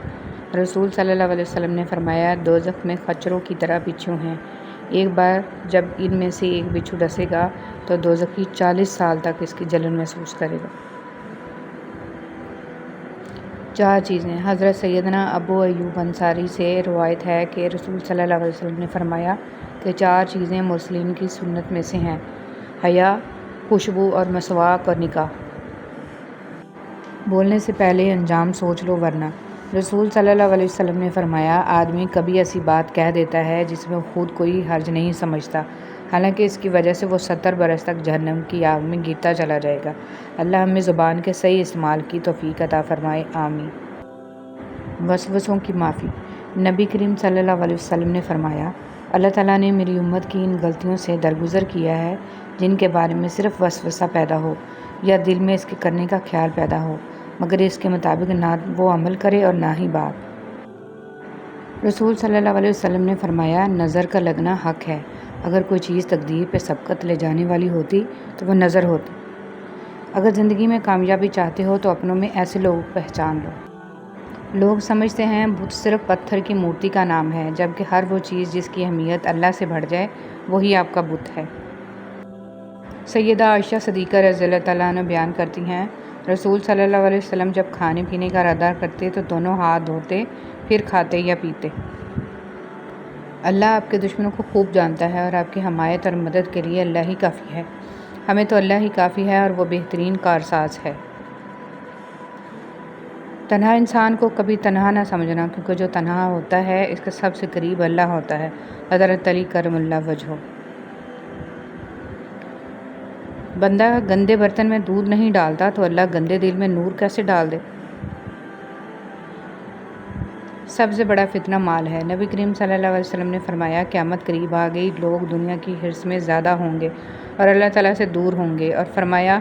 رسول صلی اللہ علیہ وسلم نے فرمایا، دوزخ میں خچروں کی طرح بچھو ہیں، ایک بار جب ان میں سے ایک بچھو ڈسے گا تو دوزخی 40 سال تک اس کی جلن محسوس کرے گا۔ 4 چیزیں۔ حضرت سیدنا ابو ایوب انصاری سے روایت ہے کہ رسول صلی اللہ علیہ وسلم نے فرمایا کہ 4 چیزیں مرسلین کی سنت میں سے ہیں: حیا، خوشبو اور مسواک اور نکاح۔ بولنے سے پہلے انجام سوچ لو ورنہ۔ رسول صلی اللہ علیہ وسلم نے فرمایا، آدمی کبھی ایسی بات کہہ دیتا ہے جس میں خود کوئی حرج نہیں سمجھتا، حالانکہ اس کی وجہ سے وہ 70 برس تک جہنم کی آگ میں گرتا چلا جائے گا۔ اللہ ہمیں زبان کے صحیح استعمال کی توفیق عطا فرمائے، آمین۔ وسوسوں کی معافی۔ نبی کریم صلی اللہ علیہ وسلم نے فرمایا، اللہ تعالیٰ نے میری امت کی ان غلطیوں سے درگزر کیا ہے جن کے بارے میں صرف وسوسہ پیدا ہو یا دل میں اس کے کرنے کا خیال پیدا ہو، مگر اس کے مطابق نہ وہ عمل کرے اور نہ ہی بات۔ رسول صلی اللہ علیہ وسلم نے فرمایا، نظر کا لگنا حق ہے۔ اگر کوئی چیز تقدیر پہ سبقت لے جانے والی ہوتی تو وہ نظر ہوتی۔ اگر زندگی میں کامیابی چاہتے ہو تو اپنوں میں ایسے لوگ پہچان لو۔ لوگ سمجھتے ہیں بت صرف پتھر کی مورتی کا نام ہے، جبکہ ہر وہ چیز جس کی اہمیت اللہ سے بڑھ جائے وہی آپ کا بت ہے۔ سیدہ عائشہ صدیقہ رضی اللہ تعالیٰ عنہ بیان کرتی ہیں، رسول صلی اللہ علیہ وسلم جب کھانے پینے کا ارادہ کرتے تو دونوں ہاتھ دھوتے پھر کھاتے یا پیتے۔ اللہ آپ کے دشمنوں کو خوب جانتا ہے اور آپ کی حمایت اور مدد کے لیے اللہ ہی کافی ہے۔ ہمیں تو اللہ ہی کافی ہے اور وہ بہترین کارساز ہے۔ تنہا انسان کو کبھی تنہا نہ سمجھنا، کیونکہ جو تنہا ہوتا ہے اس کے سب سے قریب اللہ ہوتا ہے۔ حضرت علی کرم اللہ وجہہ۔ بندہ گندے برتن میں دودھ نہیں ڈالتا تو اللہ گندے دل میں نور کیسے ڈال دے؟ سب سے بڑا فتنہ مال ہے۔ نبی کریم صلی اللہ علیہ وسلم نے فرمایا، قیامت قریب آ گئی، لوگ دنیا کی حرص میں زیادہ ہوں گے اور اللہ تعالیٰ سے دور ہوں گے، اور فرمایا،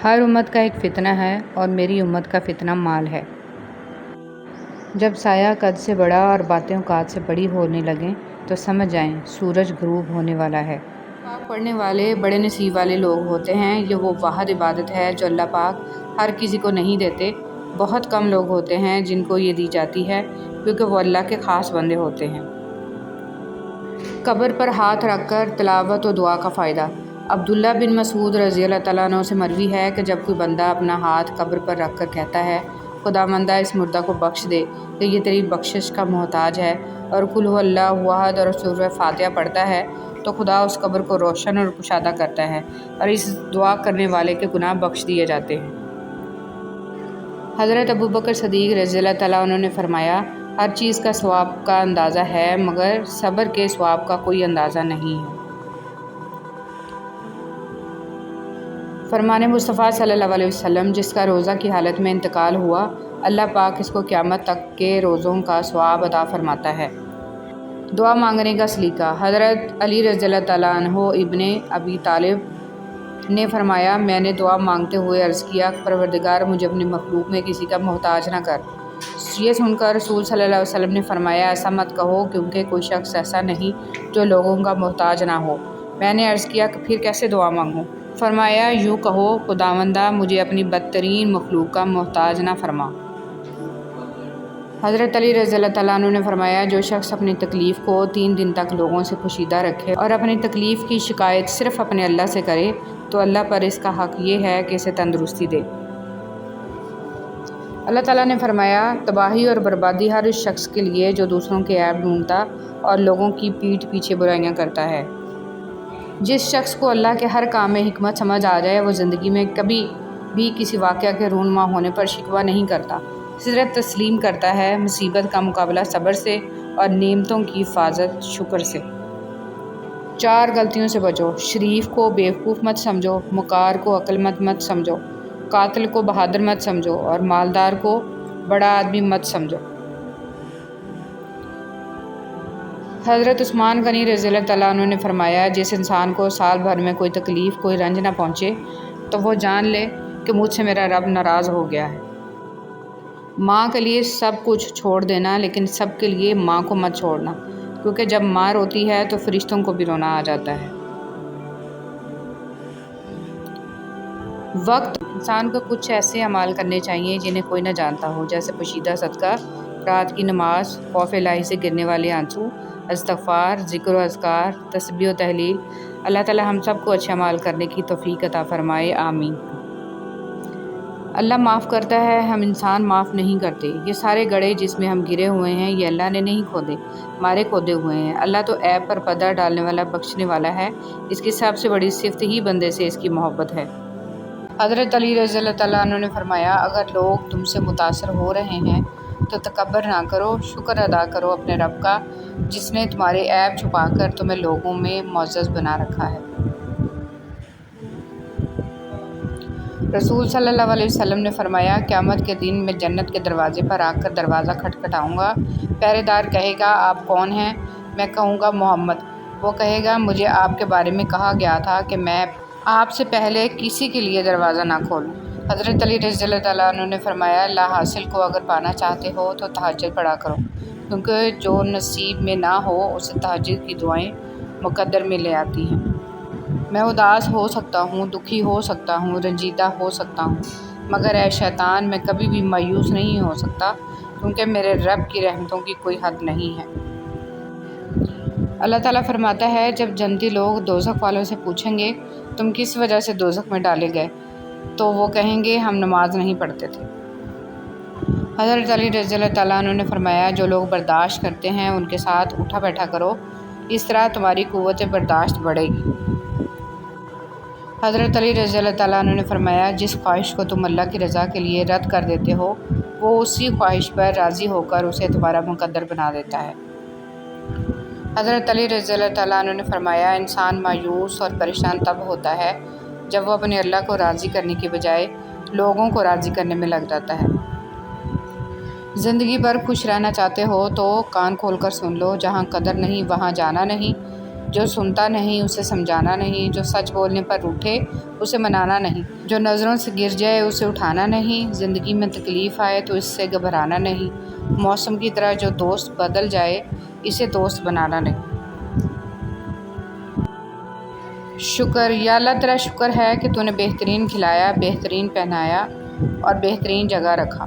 ہر امت کا ایک فتنہ ہے اور میری امت کا فتنہ مال ہے۔ جب سایہ قد سے بڑا اور باتیں اوقات سے بڑی ہونے لگیں تو سمجھ جائیں سورج غروب ہونے والا ہے۔ پاک پڑھنے والے بڑے نصیب والے لوگ ہوتے ہیں۔ یہ وہ واحد عبادت ہے جو اللہ پاک ہر کسی کو نہیں دیتے۔ بہت کم لوگ ہوتے ہیں جن کو یہ دی جاتی ہے، کیونکہ وہ اللہ کے خاص بندے ہوتے ہیں۔ قبر پر ہاتھ رکھ کر تلاوت و دعا کا فائدہ۔ عبداللہ بن مسعود رضی اللہ تعالیٰ عنہ سے مروی ہے کہ جب کوئی بندہ اپنا ہاتھ قبر پر رکھ کر کہتا ہے، خداوندہ اس مردہ کو بخش دے کہ یہ تیری بخشش کا محتاج ہے، اور قل هو اللہ احد اور سورہ فاتحہ پڑھتا ہے، تو خدا اس قبر کو روشن اور کشادہ کرتا ہے اور اس دعا کرنے والے کے گناہ بخش دیے جاتے ہیں۔ حضرت ابوبکر صدیق رضی اللہ تعالیٰ عنہ نے فرمایا، ہر چیز کا ثواب کا اندازہ ہے مگر صبر کے ثواب کا کوئی اندازہ نہیں ہے۔ فرمان مصطفیٰ صلی اللہ علیہ وسلم، جس کا روزہ کی حالت میں انتقال ہوا، اللہ پاک اس کو قیامت تک کے روزوں کا ثواب عطا فرماتا ہے۔ دعا مانگنے کا سلیقہ۔ حضرت علی رضی اللہ تعالیٰ عنہ ابن ابی طالب نے فرمایا، میں نے دعا مانگتے ہوئے عرض کیا، پروردگار مجھے اپنی مخلوق میں کسی کا محتاج نہ کر۔ یہ سن کر رسول صلی اللہ علیہ وسلم نے فرمایا، ایسا مت کہو، کیونکہ کوئی شخص ایسا نہیں جو لوگوں کا محتاج نہ ہو۔ میں نے عرض کیا کہ پھر کیسے دعا مانگوں؟ فرمایا، یوں کہو، خداوندہ مجھے اپنی بدترین مخلوق کا محتاج نہ فرما۔ حضرت علی رضی اللہ تعالیٰ عنہ نے فرمایا، جو شخص اپنی تکلیف کو 3 دن تک لوگوں سے پوشیدہ رکھے اور اپنی تکلیف کی شکایت صرف اپنے اللہ سے کرے تو اللہ پر اس کا حق یہ ہے کہ اسے تندرستی دے۔ اللہ تعالیٰ نے فرمایا، تباہی اور بربادی ہر اس شخص کے لیے جو دوسروں کے عیب ڈھونڈتا اور لوگوں کی پیٹھ پیچھے برائیاں کرتا ہے۔ جس شخص کو اللہ کے ہر کام میں حکمت سمجھ آ جائے، وہ زندگی میں کبھی بھی کسی واقعہ کے رونما ہونے پر شکوہ نہیں کرتا، صرف تسلیم کرتا ہے، مصیبت کا مقابلہ صبر سے اور نعمتوں کی حفاظت شکر سے۔ 4 غلطیوں سے بچو۔ شریف کو بیوقوف مت سمجھو، مکار کو عقل مند مت سمجھو، قاتل کو بہادر مت سمجھو اور مالدار کو بڑا آدمی مت سمجھو۔ حضرت عثمان غنی رضی اللہ تعالیٰ عنہ نے فرمایا، جس انسان کو سال بھر میں کوئی تکلیف، کوئی رنج نہ پہنچے تو وہ جان لے کہ مجھ سے میرا رب ناراض ہو گیا ہے۔ ماں کے لیے سب کچھ چھوڑ دینا، لیکن سب کے لیے ماں کو مت چھوڑنا، کیونکہ جب ماں روتی ہے تو فرشتوں کو بھی رونا آ جاتا ہے۔ وقت۔ انسان کو کچھ ایسے اعمال کرنے چاہیے جنہیں کوئی نہ جانتا ہو، جیسے پوشیدہ صدقہ، رات کی نماز، خوف الہی سے گرنے والے آنسو، استغفار، ذکر و اذکار، تسبیح و تحلیل۔ اللہ تعالی ہم سب کو اچھے اعمال کرنے کی توفیق عطا فرمائے، آمین۔ اللہ معاف کرتا ہے، ہم انسان معاف نہیں کرتے۔ یہ سارے گڑھے جس میں ہم گرے ہوئے ہیں یہ اللہ نے نہیں کھودے، ہمارے کھودے ہوئے ہیں۔ اللہ تو عیب پر پردہ ڈالنے والا، بخشنے والا ہے۔ اس کی سب سے بڑی صفت ہی بندے سے اس کی محبت ہے۔ حضرت علی رضی اللہ تعالیٰ عنہ نے فرمایا، اگر لوگ تم سے متاثر ہو رہے ہیں تو تکبر نہ کرو، شکر ادا کرو اپنے رب کا، جس نے تمہارے عیب چھپا کر تمہیں لوگوں میں معزز بنا رکھا ہے۔ رسول صلی اللہ علیہ وسلم نے فرمایا، قیامت کے دن میں جنت کے دروازے پر آ کر دروازہ کھٹکھٹاؤں گا۔ پہرے دار کہے گا، آپ کون ہیں؟ میں کہوں گا، محمد۔ وہ کہے گا، مجھے آپ کے بارے میں کہا گیا تھا کہ میں آپ سے پہلے کسی کے لیے دروازہ نہ کھولوں۔ حضرت علی رضی اللہ تعالیٰ عنہ نے فرمایا، لا حاصل کو اگر پانا چاہتے ہو تو تہجد پڑھا کرو، کیونکہ جو نصیب میں نہ ہو اسے تہجد کی دعائیں مقدر میں لے آتی ہیں۔ میں اداس ہو سکتا ہوں، دکھی ہو سکتا ہوں، رنجیدہ ہو سکتا ہوں، مگر اے شیطان میں کبھی بھی مایوس نہیں ہو سکتا، کیونکہ میرے رب کی رحمتوں کی کوئی حد نہیں ہے۔ اللہ تعالیٰ فرماتا ہے، جب جنتی لوگ دوزخ والوں سے پوچھیں گے، تم کس وجہ سے دوزخ میں ڈالے گئے؟ تو وہ کہیں گے، ہم نماز نہیں پڑھتے تھے۔ حضرت علی رضی اللہ تعالیٰ عنہ نے فرمایا، جو لوگ برداشت کرتے ہیں ان کے ساتھ اٹھا بیٹھا کرو، اس طرح تمہاری قوت برداشت بڑھے گی۔ حضرت علی رضی اللہ تعالیٰ عنہ نے فرمایا، جس خواہش کو تم اللہ کی رضا کے لیے رد کر دیتے ہو، وہ اسی خواہش پر راضی ہو کر اسے تمہارا مقدر بنا دیتا ہے۔ حضرت علی رضی اللہ تعالیٰ عنہ نے فرمایا، انسان مایوس اور پریشان تب ہوتا ہے جب وہ اپنے اللہ کو راضی کرنے کی بجائے لوگوں کو راضی کرنے میں لگ جاتا ہے۔ زندگی بھر خوش رہنا چاہتے ہو تو کان کھول کر سن لو، جہاں قدر نہیں وہاں جانا نہیں، جو سنتا نہیں اسے سمجھانا نہیں، جو سچ بولنے پر روٹھے اسے منانا نہیں، جو نظروں سے گر جائے اسے اٹھانا نہیں، زندگی میں تکلیف آئے تو اس سے گھبرانا نہیں، موسم کی طرح جو دوست بدل جائے اسے دوست بنانا نہیں۔ شکر، یا اللہ تیرا شکر ہے کہ تو نے بہترین کھلایا، بہترین پہنایا اور بہترین جگہ رکھا۔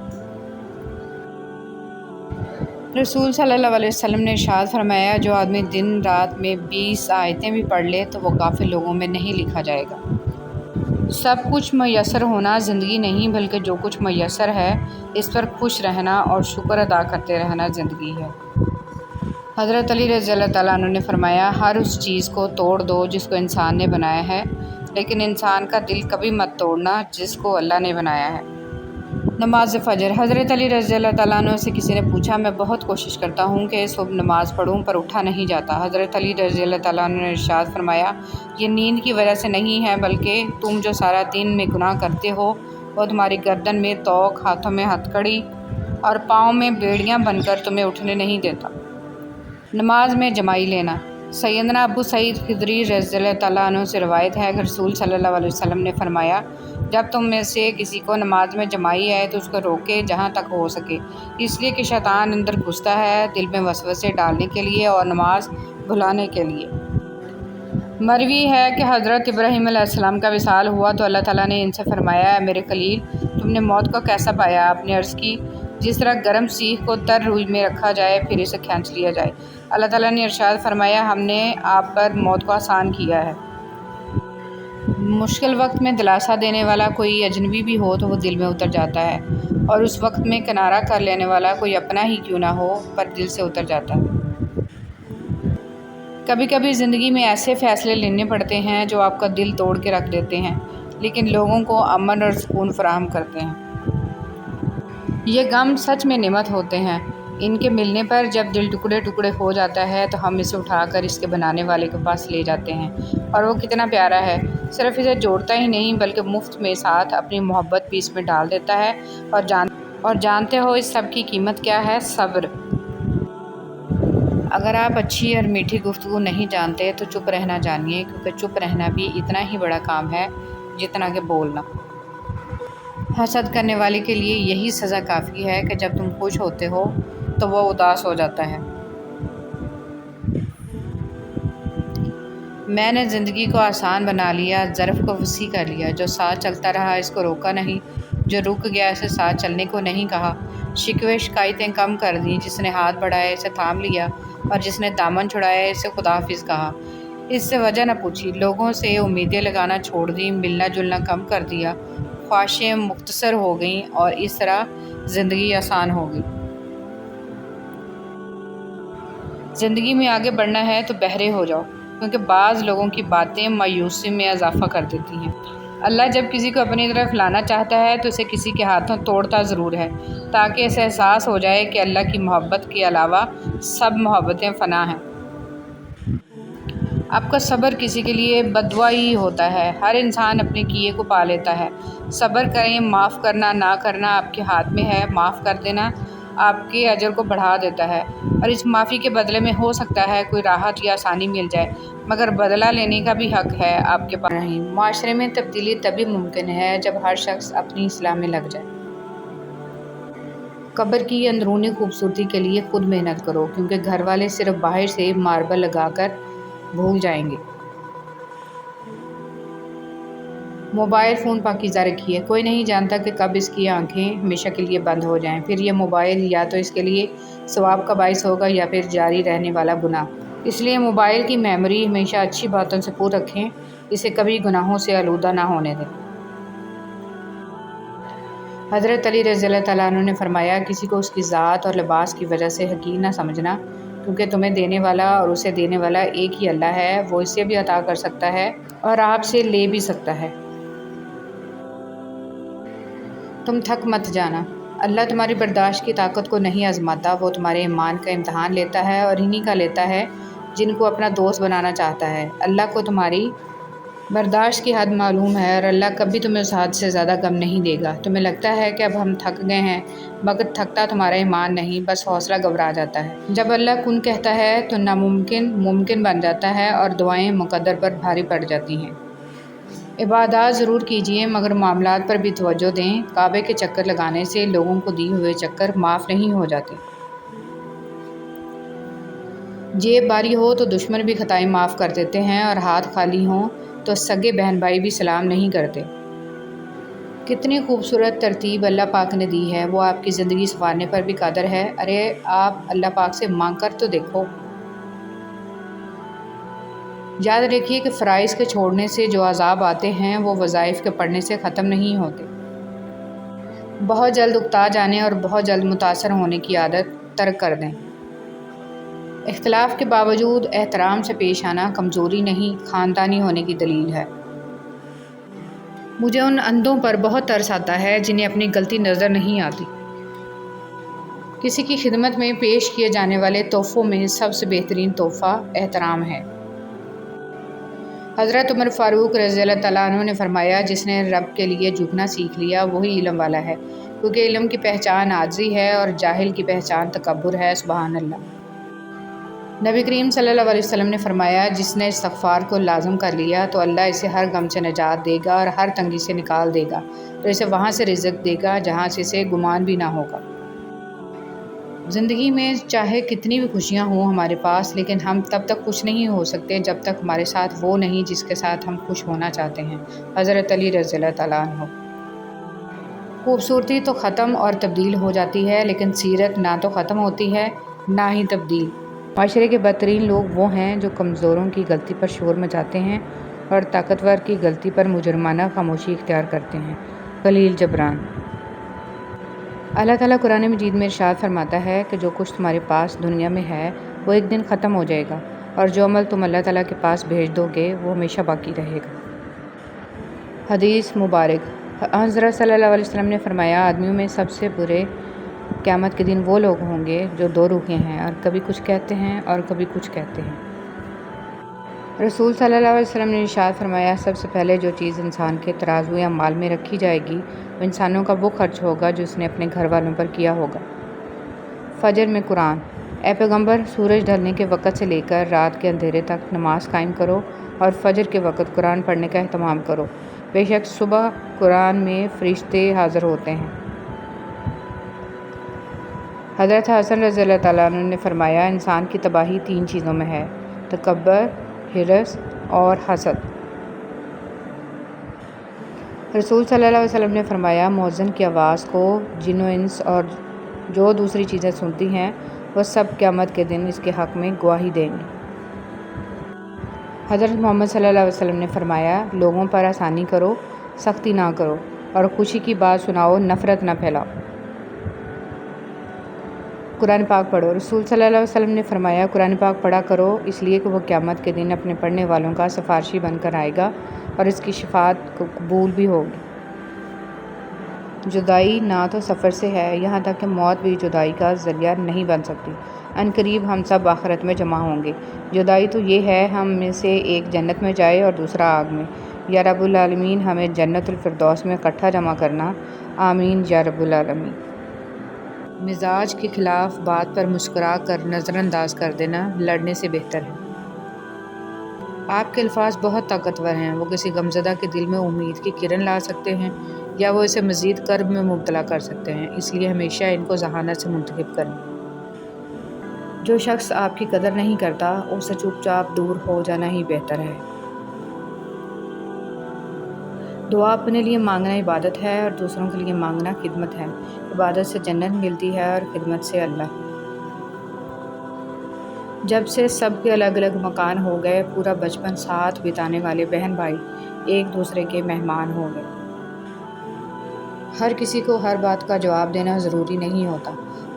رسول صلی اللہ علیہ وسلم نے ارشاد فرمایا، جو آدمی دن رات میں 20 آیتیں بھی پڑھ لے تو وہ غافل لوگوں میں نہیں لکھا جائے گا۔ سب کچھ میسر ہونا زندگی نہیں، بلکہ جو کچھ میسر ہے اس پر خوش رہنا اور شکر ادا کرتے رہنا زندگی ہے۔ حضرت علی رضی اللہ تعالیٰ عنہ نے فرمایا، ہر اس چیز کو توڑ دو جس کو انسان نے بنایا ہے، لیکن انسان کا دل کبھی مت توڑنا جس کو اللہ نے بنایا ہے۔ نماز فجر۔ حضرت علی رضی اللہ تعالیٰ عنہ سے کسی نے پوچھا، میں بہت کوشش کرتا ہوں کہ صبح نماز پڑھوں پر اٹھا نہیں جاتا۔ حضرت علی رضی اللہ تعالیٰ عنہ نے ارشاد فرمایا، یہ نیند کی وجہ سے نہیں ہے، بلکہ تم جو سارا دن میں گناہ کرتے ہو وہ تمہاری گردن میں توق، ہاتھوں میں ہتھکڑی اور پاؤں میں بیڑیاں بن کر تمہیں اٹھنے نہیں دیتا۔ نماز میں جمائی لینا۔ سیدنا ابو سعید خدری رضی اللہ تعالیٰ عنہ سے روایت ہے کہ رسول صلی اللہ علیہ وسلم نے فرمایا، جب تم میں سے کسی کو نماز میں جمائی ہے تو اس کو روکے جہاں تک ہو سکے، اس لیے کہ شیطان اندر گھستا ہے دل میں وسوسے ڈالنے کے لیے اور نماز بھلانے کے لیے۔ مروی ہے کہ حضرت ابراہیم علیہ السلام کا وصال ہوا تو اللہ تعالیٰ نے ان سے فرمایا، اے میرے خلیل، تم نے موت کو کیسا پایا؟ آپ نے عرض کی، جس طرح گرم سیخ کو تر روئی میں رکھا جائے پھر اسے کھینچ لیا جائے۔ اللہ تعالیٰ نے ارشاد فرمایا، ہم نے آپ پر موت کو آسان کیا ہے۔ مشکل وقت میں دلاسا دینے والا کوئی اجنبی بھی ہو تو وہ دل میں اتر جاتا ہے، اور اس وقت میں کنارہ کر لینے والا کوئی اپنا ہی کیوں نہ ہو پر دل سے اتر جاتا ہے۔ کبھی کبھی زندگی میں ایسے فیصلے لینے پڑتے ہیں جو آپ کا دل توڑ کے رکھ دیتے ہیں، لیکن لوگوں کو امن اور سکون فراہم کرتے ہیں۔ یہ غم سچ میں نعمت ہوتے ہیں، ان کے ملنے پر جب دل ٹکڑے ٹکڑے ہو جاتا ہے تو ہم اسے اٹھا کر اس کے بنانے والے کے پاس لے جاتے ہیں، اور وہ کتنا پیارا ہے، صرف اسے جوڑتا ہی نہیں بلکہ مفت میں ساتھ اپنی محبت بھی اس میں ڈال دیتا ہے۔ اور جانتے ہو اس سب کی قیمت کیا ہے؟ صبر۔ اگر آپ اچھی اور میٹھی گفتگو نہیں جانتے تو چپ رہنا جانیے، کیونکہ چپ رہنا بھی اتنا ہی بڑا کام ہے جتنا کہ بولنا۔ حسد کرنے والے کے لیے یہی سزا کافی ہے کہ جب تم خوش ہوتے ہو تو وہ اداس ہو جاتا ہے۔ میں نے زندگی کو آسان بنا لیا، ظرف کو وسیع کر لیا، جو ساتھ چلتا رہا اس کو روکا نہیں، جو رک گیا اسے ساتھ چلنے کو نہیں کہا، شکوے شکایتیں کم کر دیں، جس نے ہاتھ بڑھائے اسے تھام لیا اور جس نے دامن چھڑایا اسے خدا حافظ کہا، اس سے وجہ نہ پوچھی، لوگوں سے امیدیں لگانا چھوڑ دی، ملنا جلنا کم کر دیا، خواہشیں مختصر ہو گئیں اور اس طرح زندگی آسان ہو گئی۔ زندگی میں آگے بڑھنا ہے تو بہرے ہو جاؤ، کیونکہ بعض لوگوں کی باتیں مایوسی میں اضافہ کر دیتی ہیں۔ اللہ جب کسی کو اپنی طرف لانا چاہتا ہے تو اسے کسی کے ہاتھوں توڑتا ضرور ہے، تاکہ اسے احساس ہو جائے کہ اللہ کی محبت کے علاوہ سب محبتیں فنا ہیں۔ آپ کا صبر کسی کے لیے بددعا ہی ہوتا ہے۔ ہر انسان اپنے کیے کو پا لیتا ہے۔ صبر کریں، معاف کرنا نہ کرنا آپ کے ہاتھ میں ہے۔ معاف کر دینا آپ کے اجر کو بڑھا دیتا ہے، اور اس معافی کے بدلے میں ہو سکتا ہے کوئی راحت یا آسانی مل جائے، مگر بدلہ لینے کا بھی حق ہے آپ کے پاس نہیں۔ معاشرے میں تبدیلی تبھی ممکن ہے جب ہر شخص اپنی اصلاح میں لگ جائے۔ قبر کی اندرونی خوبصورتی کے لیے خود محنت کرو، کیونکہ گھر والے صرف باہر سے ماربل لگا کر بھول جائیں گے۔ موبائل فون پاکیزہ رکھیے، کوئی نہیں جانتا کہ کب اس کی آنکھیں ہمیشہ کے لیے بند ہو جائیں، پھر یہ موبائل یا تو اس کے لیے ثواب کا باعث ہوگا یا پھر جاری رہنے والا گناہ۔ اس لیے موبائل کی میموری ہمیشہ اچھی باتوں سے پر رکھیں، اسے کبھی گناہوں سے آلودہ نہ ہونے دیں۔ حضرت علی رضی اللہ تعالیٰ عنہ نے فرمایا، کسی کو اس کی ذات اور لباس کی وجہ سے حقیر نہ سمجھنا، کیونکہ تمہیں دینے والا اور اسے دینے والا ایک ہی اللہ ہے، وہ اسے بھی عطا کر سکتا ہے اور آپ سے لے بھی سکتا ہے۔ تم تھک مت جانا، اللہ تمہاری برداشت کی طاقت کو نہیں آزماتا، وہ تمہارے ایمان کا امتحان لیتا ہے اور انہی کا لیتا ہے جن کو اپنا دوست بنانا چاہتا ہے۔ اللہ کو تمہاری برداشت کی حد معلوم ہے اور اللہ کبھی تمہیں اس حد سے زیادہ غم نہیں دے گا۔ تمہیں لگتا ہے کہ اب ہم تھک گئے ہیں، مگر تھکتا تمہارا ایمان نہیں، بس حوصلہ گھبرا جاتا ہے۔ جب اللہ کن کہتا ہے تو ناممکن ممکن بن جاتا ہے اور دعائیں مقدر پر بھاری پڑ جاتی ہیں۔ عبادات ضرور کیجیے، مگر معاملات پر بھی توجہ دیں۔ کعبے کے چکر لگانے سے لوگوں کو دیے ہوئے چکر معاف نہیں ہو جاتے۔ جیب باری ہو تو دشمن بھی خطائیں معاف کر دیتے ہیں، اور ہاتھ خالی ہوں تو سگے بہن بھائی بھی سلام نہیں کرتے۔ کتنی خوبصورت ترتیب اللہ پاک نے دی ہے، وہ آپ کی زندگی سنوارنے پر بھی قادر ہے۔ ارے آپ اللہ پاک سے مانگ کر تو دیکھو۔ یاد رکھیے کہ فرائض کے چھوڑنے سے جو عذاب آتے ہیں وہ وظائف کے پڑھنے سے ختم نہیں ہوتے۔ بہت جلد اکتا جانے اور بہت جلد متاثر ہونے کی عادت ترک کر دیں۔ اختلاف کے باوجود احترام سے پیش آنا کمزوری نہیں، خاندانی ہونے کی دلیل ہے۔ مجھے ان اندھوں پر بہت ترس آتا ہے جنہیں اپنی غلطی نظر نہیں آتی۔ کسی کی خدمت میں پیش کیے جانے والے تحفوں میں سب سے بہترین تحفہ احترام ہے۔ حضرت عمر فاروق رضی اللہ تعالیٰ عنہ نے فرمایا، جس نے رب کے لیے جھکنا سیکھ لیا وہی علم والا ہے، کیونکہ علم کی پہچان عاجزی ہے اور جاہل کی پہچان تکبر ہے۔ سبحان اللہ۔ نبی کریم صلی اللہ علیہ وسلم نے فرمایا، جس نے استغفار کو لازم کر لیا تو اللہ اسے ہر غم سے نجات دے گا اور ہر تنگی سے نکال دے گا، تو اسے وہاں سے رزق دے گا جہاں سے اسے گمان بھی نہ ہوگا۔ زندگی میں چاہے کتنی بھی خوشیاں ہوں ہمارے پاس، لیکن ہم تب تک خوش نہیں ہو سکتے جب تک ہمارے ساتھ وہ نہیں جس کے ساتھ ہم خوش ہونا چاہتے ہیں۔ حضرت علی رضی اللہ تعالیٰ عنہ۔ خوبصورتی تو ختم اور تبدیل ہو جاتی ہے، لیکن سیرت نہ تو ختم ہوتی ہے نہ ہی تبدیل۔ معاشرے کے بدترین لوگ وہ ہیں جو کمزوروں کی غلطی پر شور مچاتے ہیں اور طاقتور کی غلطی پر مجرمانہ خاموشی اختیار کرتے ہیں۔ خلیل جبران۔ اللہ تعالیٰ قرآن مجید میں ارشاد فرماتا ہے کہ جو کچھ تمہارے پاس دنیا میں ہے وہ ایک دن ختم ہو جائے گا، اور جو عمل تم اللہ تعالیٰ کے پاس بھیج دو گے وہ ہمیشہ باقی رہے گا۔ حدیث مبارک۔ حضرت صلی اللہ علیہ وسلم نے فرمایا، آدمیوں میں سب سے برے قیامت کے دن وہ لوگ ہوں گے جو دو روحیں ہیں اور کبھی کچھ کہتے ہیں اور کبھی کچھ کہتے ہیں۔ رسول صلی اللہ علیہ وسلم نے ارشاد فرمایا، سب سے پہلے جو چیز انسان کے ترازو یا مال میں رکھی جائے گی وہ انسانوں کا وہ خرچ ہوگا جو اس نے اپنے گھر والوں پر کیا ہوگا۔ فجر میں قرآن۔ اے پیغمبر، سورج ڈھلنے کے وقت سے لے کر رات کے اندھیرے تک نماز قائم کرو اور فجر کے وقت قرآن پڑھنے کا اہتمام کرو، بے شک صبح قرآن میں فرشتے حاضر ہوتے ہیں۔ حضرت حسن رضی اللہ تعالیٰ عنہ نے فرمایا، انسان کی تباہی تین چیزوں میں ہے: تکبر، حرص اور حسد۔ رسول صلی اللہ علیہ وسلم نے فرمایا، مؤذن کی آواز کو جن و انس اور جو دوسری چیزیں سنتی ہیں وہ سب قیامت کے دن اس کے حق میں گواہی دیں گے۔ حضرت محمد صلی اللہ علیہ وسلم نے فرمایا، لوگوں پر آسانی کرو، سختی نہ کرو، اور خوشی کی بات سناؤ، نفرت نہ پھیلاؤ۔ قرآن پاک پڑھو۔ رسول صلی اللہ علیہ وسلم نے فرمایا، قرآن پاک پڑھا کرو، اس لیے کہ وہ قیامت کے دن اپنے پڑھنے والوں کا سفارشی بن کر آئے گا اور اس کی شفاعت قبول بھی ہوگی۔ جدائی نہ تو سفر سے ہے، یہاں تک کہ موت بھی جدائی کا ذریعہ نہیں بن سکتی۔ عنقریب ہم سب آخرت میں جمع ہوں گے۔ جدائی تو یہ ہے ہم میں سے ایک جنت میں جائے اور دوسرا آگ میں۔ یا رب العالمین ہمیں جنت الفردوس میں اکٹھا جمع کرنا، آمین یا رب العالمین۔ مزاج کے خلاف بات پر مسکرا کر نظر انداز کر دینا لڑنے سے بہتر ہے۔ آپ کے الفاظ بہت طاقتور ہیں، وہ کسی غمزدہ کے دل میں امید کی کرن لا سکتے ہیں یا وہ اسے مزید کرب میں مبتلا کر سکتے ہیں، اس لیے ہمیشہ ان کو ذہانت سے منتخب کریں۔ جو شخص آپ کی قدر نہیں کرتا، اسے چپ چاپ دور ہو جانا ہی بہتر ہے۔ دعا اپنے لیے مانگنا عبادت ہے اور دوسروں کے لیے مانگنا خدمت ہے۔ عبادت سے جنت ملتی ہے اور خدمت سے اللہ۔ جب سے سب کے الگ الگ مکان ہو گئے، پورا بچپن ساتھ بتانے والے بہن بھائی ایک دوسرے کے مہمان ہو گئے۔ ہر کسی کو ہر بات کا جواب دینا ضروری نہیں ہوتا،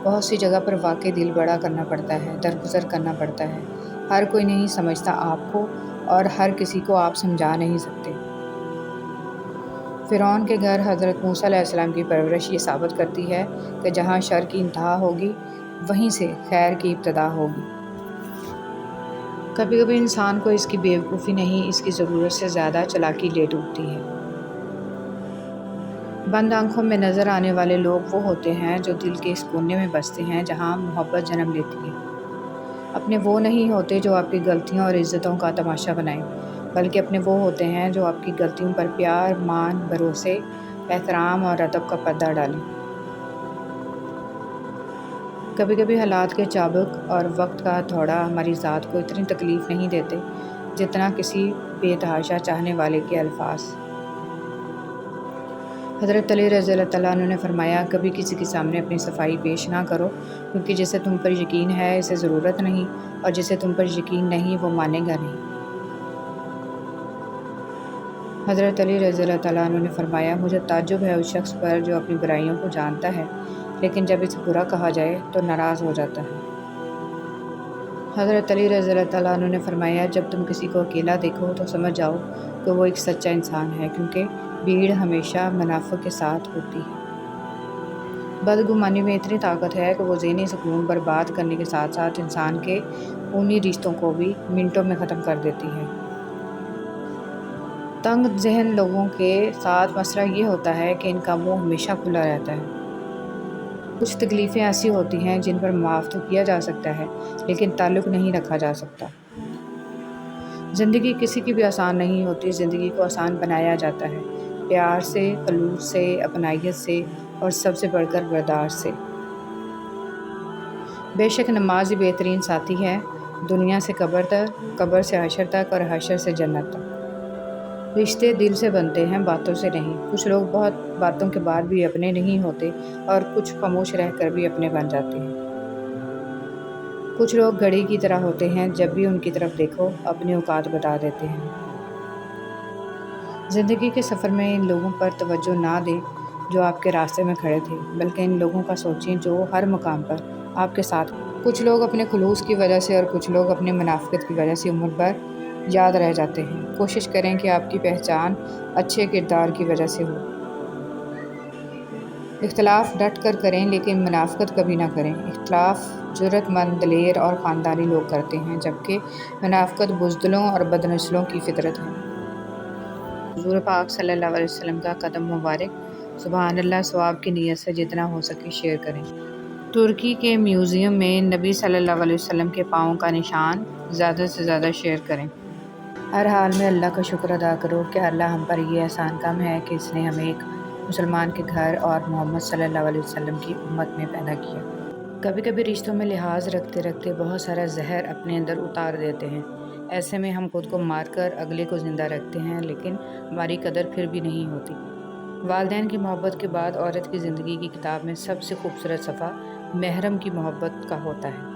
بہت سی جگہ پر واقعی دل بڑا کرنا پڑتا ہے، درگزر کرنا پڑتا ہے۔ ہر کوئی نہیں سمجھتا آپ کو اور ہر کسی کو آپ سمجھا نہیں سکتے۔ فرعون کے گھر حضرت موسیٰ علیہ السلام کی پرورش یہ ثابت کرتی ہے کہ جہاں شر کی انتہا ہوگی، وہیں سے خیر کی ابتدا ہوگی۔ کبھی کبھی انسان کو اس کی بے وقوفی نہیں، اس کی ضرورت سے زیادہ چالاکی لے ڈوبتی ہے۔ بند آنکھوں میں نظر آنے والے لوگ وہ ہوتے ہیں جو دل کے اس کونے میں بستے ہیں جہاں محبت جنم لیتی ہے۔ اپنے وہ نہیں ہوتے جو آپ کی غلطیوں اور عزتوں کا تماشا بنائیں، بلکہ اپنے وہ ہوتے ہیں جو آپ کی غلطیوں پر پیار، مان، بھروسے، احترام اور ادب کا پردہ ڈالیں۔ کبھی کبھی حالات کے چابک اور وقت کا ہتھوڑا ہماری ذات کو اتنی تکلیف نہیں دیتے جتنا کسی بے تحاشا چاہنے والے کے الفاظ۔ حضرت علی رضی اللہ تعالیٰ عنہ نے فرمایا، کبھی کسی کے سامنے اپنی صفائی پیش نہ کرو، کیونکہ جسے تم پر یقین ہے اسے ضرورت نہیں، اور جسے تم پر یقین نہیں وہ مانے گا نہیں۔ حضرت علی رضی اللہ تعالیٰ عنہ نے فرمایا، مجھے تعجب ہے اس شخص پر جو اپنی برائیوں کو جانتا ہے لیکن جب اسے برا کہا جائے تو ناراض ہو جاتا ہے۔ حضرت علی رضی اللہ تعالیٰ عنہ نے فرمایا، جب تم کسی کو اکیلا دیکھو تو سمجھ جاؤ کہ وہ ایک سچا انسان ہے، کیونکہ بھیڑ ہمیشہ منافق کے ساتھ ہوتی ہے۔ بدگمانی میں اتنی طاقت ہے کہ وہ ذہنی سکون برباد کرنے کے ساتھ ساتھ انسان کے خونی رشتوں کو بھی منٹوں میں ختم کر دیتی ہے۔ تنگ ذہن لوگوں کے ساتھ مسئلہ یہ ہوتا ہے کہ ان کا منہ ہمیشہ کھلا رہتا ہے۔ کچھ تکلیفیں ایسی ہوتی ہیں جن پر معاف تو کیا جا سکتا ہے لیکن تعلق نہیں رکھا جا سکتا۔ زندگی کسی کی بھی آسان نہیں ہوتی، زندگی کو آسان بنایا جاتا ہے پیار سے، خلوص سے، اپنائیت سے اور سب سے بڑھ کر برداشت سے۔ بے شک نماز ہی بہترین ساتھی ہے، دنیا سے قبر تک، قبر سے حشر تک اور حشر سے جنت تک۔ رشتے دل سے بنتے ہیں، باتوں سے نہیں۔ کچھ لوگ بہت باتوں کے بعد بھی اپنے نہیں ہوتے اور کچھ خاموش رہ کر بھی اپنے بن جاتے ہیں۔ کچھ لوگ گھڑی کی طرح ہوتے ہیں، جب بھی ان کی طرف دیکھو اپنی اوقات بتا دیتے ہیں۔ زندگی کے سفر میں ان لوگوں پر توجہ نہ دیں جو آپ کے راستے میں کھڑے تھے، بلکہ ان لوگوں کا سوچیں جو ہر مقام پر آپ کے ساتھ۔ کچھ لوگ اپنے خلوص کی وجہ سے اور کچھ لوگ اپنی منافقت کی وجہ سے عمر بھر یاد رہ جاتے ہیں۔ کوشش کریں کہ آپ کی پہچان اچھے کردار کی وجہ سے ہو۔ اختلاف ڈٹ کر کریں لیکن منافقت کبھی نہ کریں۔ اختلاف جرأت مند، دلیر اور خاندانی لوگ کرتے ہیں، جبکہ منافقت بزدلوں اور بدنسلوں کی فطرت ہے۔ حضور پاک صلی اللہ علیہ وسلم کا قدم مبارک، سبحان اللہ، ثواب کی نیت سے جتنا ہو سکے شیئر کریں۔ ترکی کے میوزیم میں نبی صلی اللہ علیہ وسلم کے پاؤں کا نشان، زیادہ سے زیادہ شیئر کریں۔ ہر حال میں اللہ کا شکر ادا کرو کہ اللہ ہم پر یہ احسان کم ہے کہ اس نے ہمیں ایک مسلمان کے گھر اور محمد صلی اللہ علیہ وسلم کی امت میں پیدا کیا۔ کبھی کبھی رشتوں میں لحاظ رکھتے رکھتے بہت سارا زہر اپنے اندر اتار دیتے ہیں، ایسے میں ہم خود کو مار کر اگلے کو زندہ رکھتے ہیں لیکن ہماری قدر پھر بھی نہیں ہوتی۔ والدین کی محبت کے بعد عورت کی زندگی کی کتاب میں سب سے خوبصورت صفحہ محرم کی محبت کا ہوتا ہے۔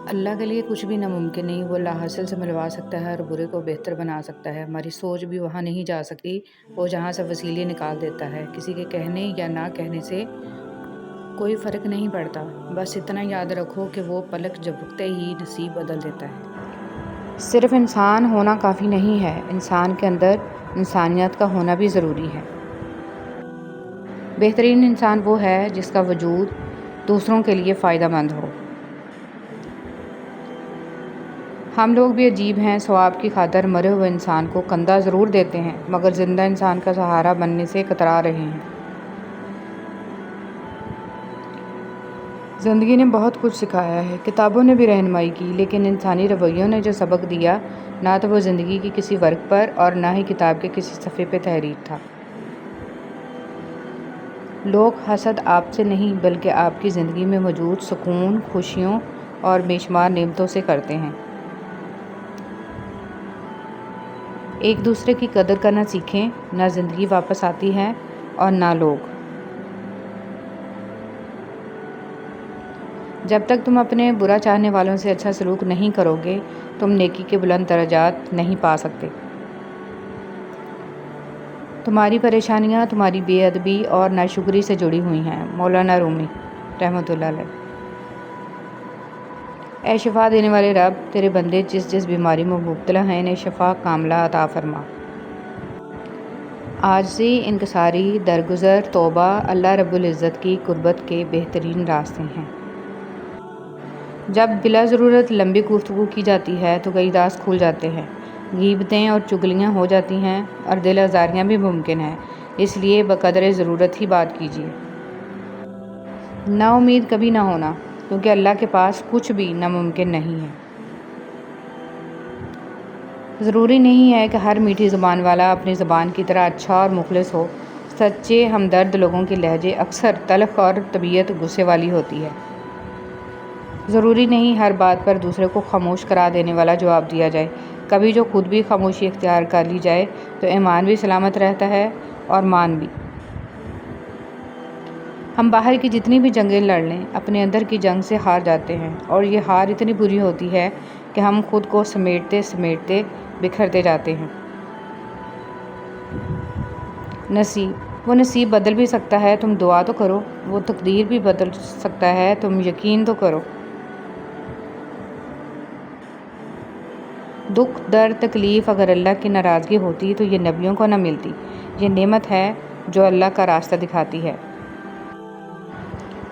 اللہ کے لیے کچھ بھی ناممکن نہیں۔ وہ لاحاصل سے ملوا سکتا ہے اور برے کو بہتر بنا سکتا ہے۔ ہماری سوچ بھی وہاں نہیں جا سکتی، وہ جہاں سے وسیلے نکال دیتا ہے۔ کسی کے کہنے یا نہ کہنے سے کوئی فرق نہیں پڑتا، بس اتنا یاد رکھو کہ وہ پلک جھپکتے ہی نصیب بدل دیتا ہے۔ صرف انسان ہونا کافی نہیں ہے، انسان کے اندر انسانیت کا ہونا بھی ضروری ہے۔ بہترین انسان وہ ہے جس کا وجود دوسروں کے لیے فائدہ مند ہو۔ ہم لوگ بھی عجیب ہیں، ثواب کی خاطر مرے ہوئے انسان کو کندھا ضرور دیتے ہیں، مگر زندہ انسان کا سہارا بننے سے کترا رہے ہیں۔ زندگی نے بہت کچھ سکھایا ہے، کتابوں نے بھی رہنمائی کی، لیکن انسانی رویوں نے جو سبق دیا، نہ تو وہ زندگی کی کسی ورق پر اور نہ ہی کتاب کے کسی صفحے پہ تحریر تھا۔ لوگ حسد آپ سے نہیں بلکہ آپ کی زندگی میں موجود سکون، خوشیوں اور بے شمار نعمتوں سے کرتے ہیں۔ ایک دوسرے کی قدر کرنا سیکھیں، نہ زندگی واپس آتی ہے اور نہ لوگ۔ جب تک تم اپنے برا چاہنے والوں سے اچھا سلوک نہیں کرو گے، تم نیکی کے بلند درجات نہیں پا سکتے۔ تمہاری پریشانیاں تمہاری بے ادبی اور ناشکری سے جڑی ہوئی ہیں۔ مولانا رومی رحمۃ اللہ علیہ۔ اے شفا دینے والے رب، تیرے بندے جس جس بیماری میں مبتلا ہیں انہیں شفا کاملہ عطا فرما۔ عاجزی، انکساری، درگزر، توبہ اللہ رب العزت کی قربت کے بہترین راستے ہیں۔ جب بلا ضرورت لمبی گفتگو کی جاتی ہے تو کئی راز کھل جاتے ہیں، غیبتیں اور چگلیاں ہو جاتی ہیں اور دل آزاریاں بھی ممکن ہیں، اس لیے بقدر ضرورت ہی بات کیجیے۔ نا امید کبھی نہ ہونا، کیونکہ اللہ کے پاس کچھ بھی ناممکن نہیں ہے۔ ضروری نہیں ہے کہ ہر میٹھی زبان والا اپنی زبان کی طرح اچھا اور مخلص ہو۔ سچے ہمدرد لوگوں کے لہجے اکثر تلخ اور طبیعت غصے والی ہوتی ہے۔ ضروری نہیں ہر بات پر دوسرے کو خاموش کرا دینے والا جواب دیا جائے۔ کبھی جو خود بھی خاموشی اختیار کر لی جائے تو ایمان بھی سلامت رہتا ہے اور مان بھی۔ ہم باہر کی جتنی بھی جنگیں لڑ لیں، اپنے اندر کی جنگ سے ہار جاتے ہیں، اور یہ ہار اتنی بری ہوتی ہے کہ ہم خود کو سمیٹتے سمیٹتے بکھرتے جاتے ہیں۔ نصیب، وہ نصیب بدل بھی سکتا ہے، تم دعا تو کرو۔ وہ تقدیر بھی بدل سکتا ہے، تم یقین تو کرو۔ دکھ، درد، تکلیف اگر اللہ کی ناراضگی ہوتی تو یہ نبیوں کو نہ ملتی۔ یہ نعمت ہے جو اللہ کا راستہ دکھاتی ہے۔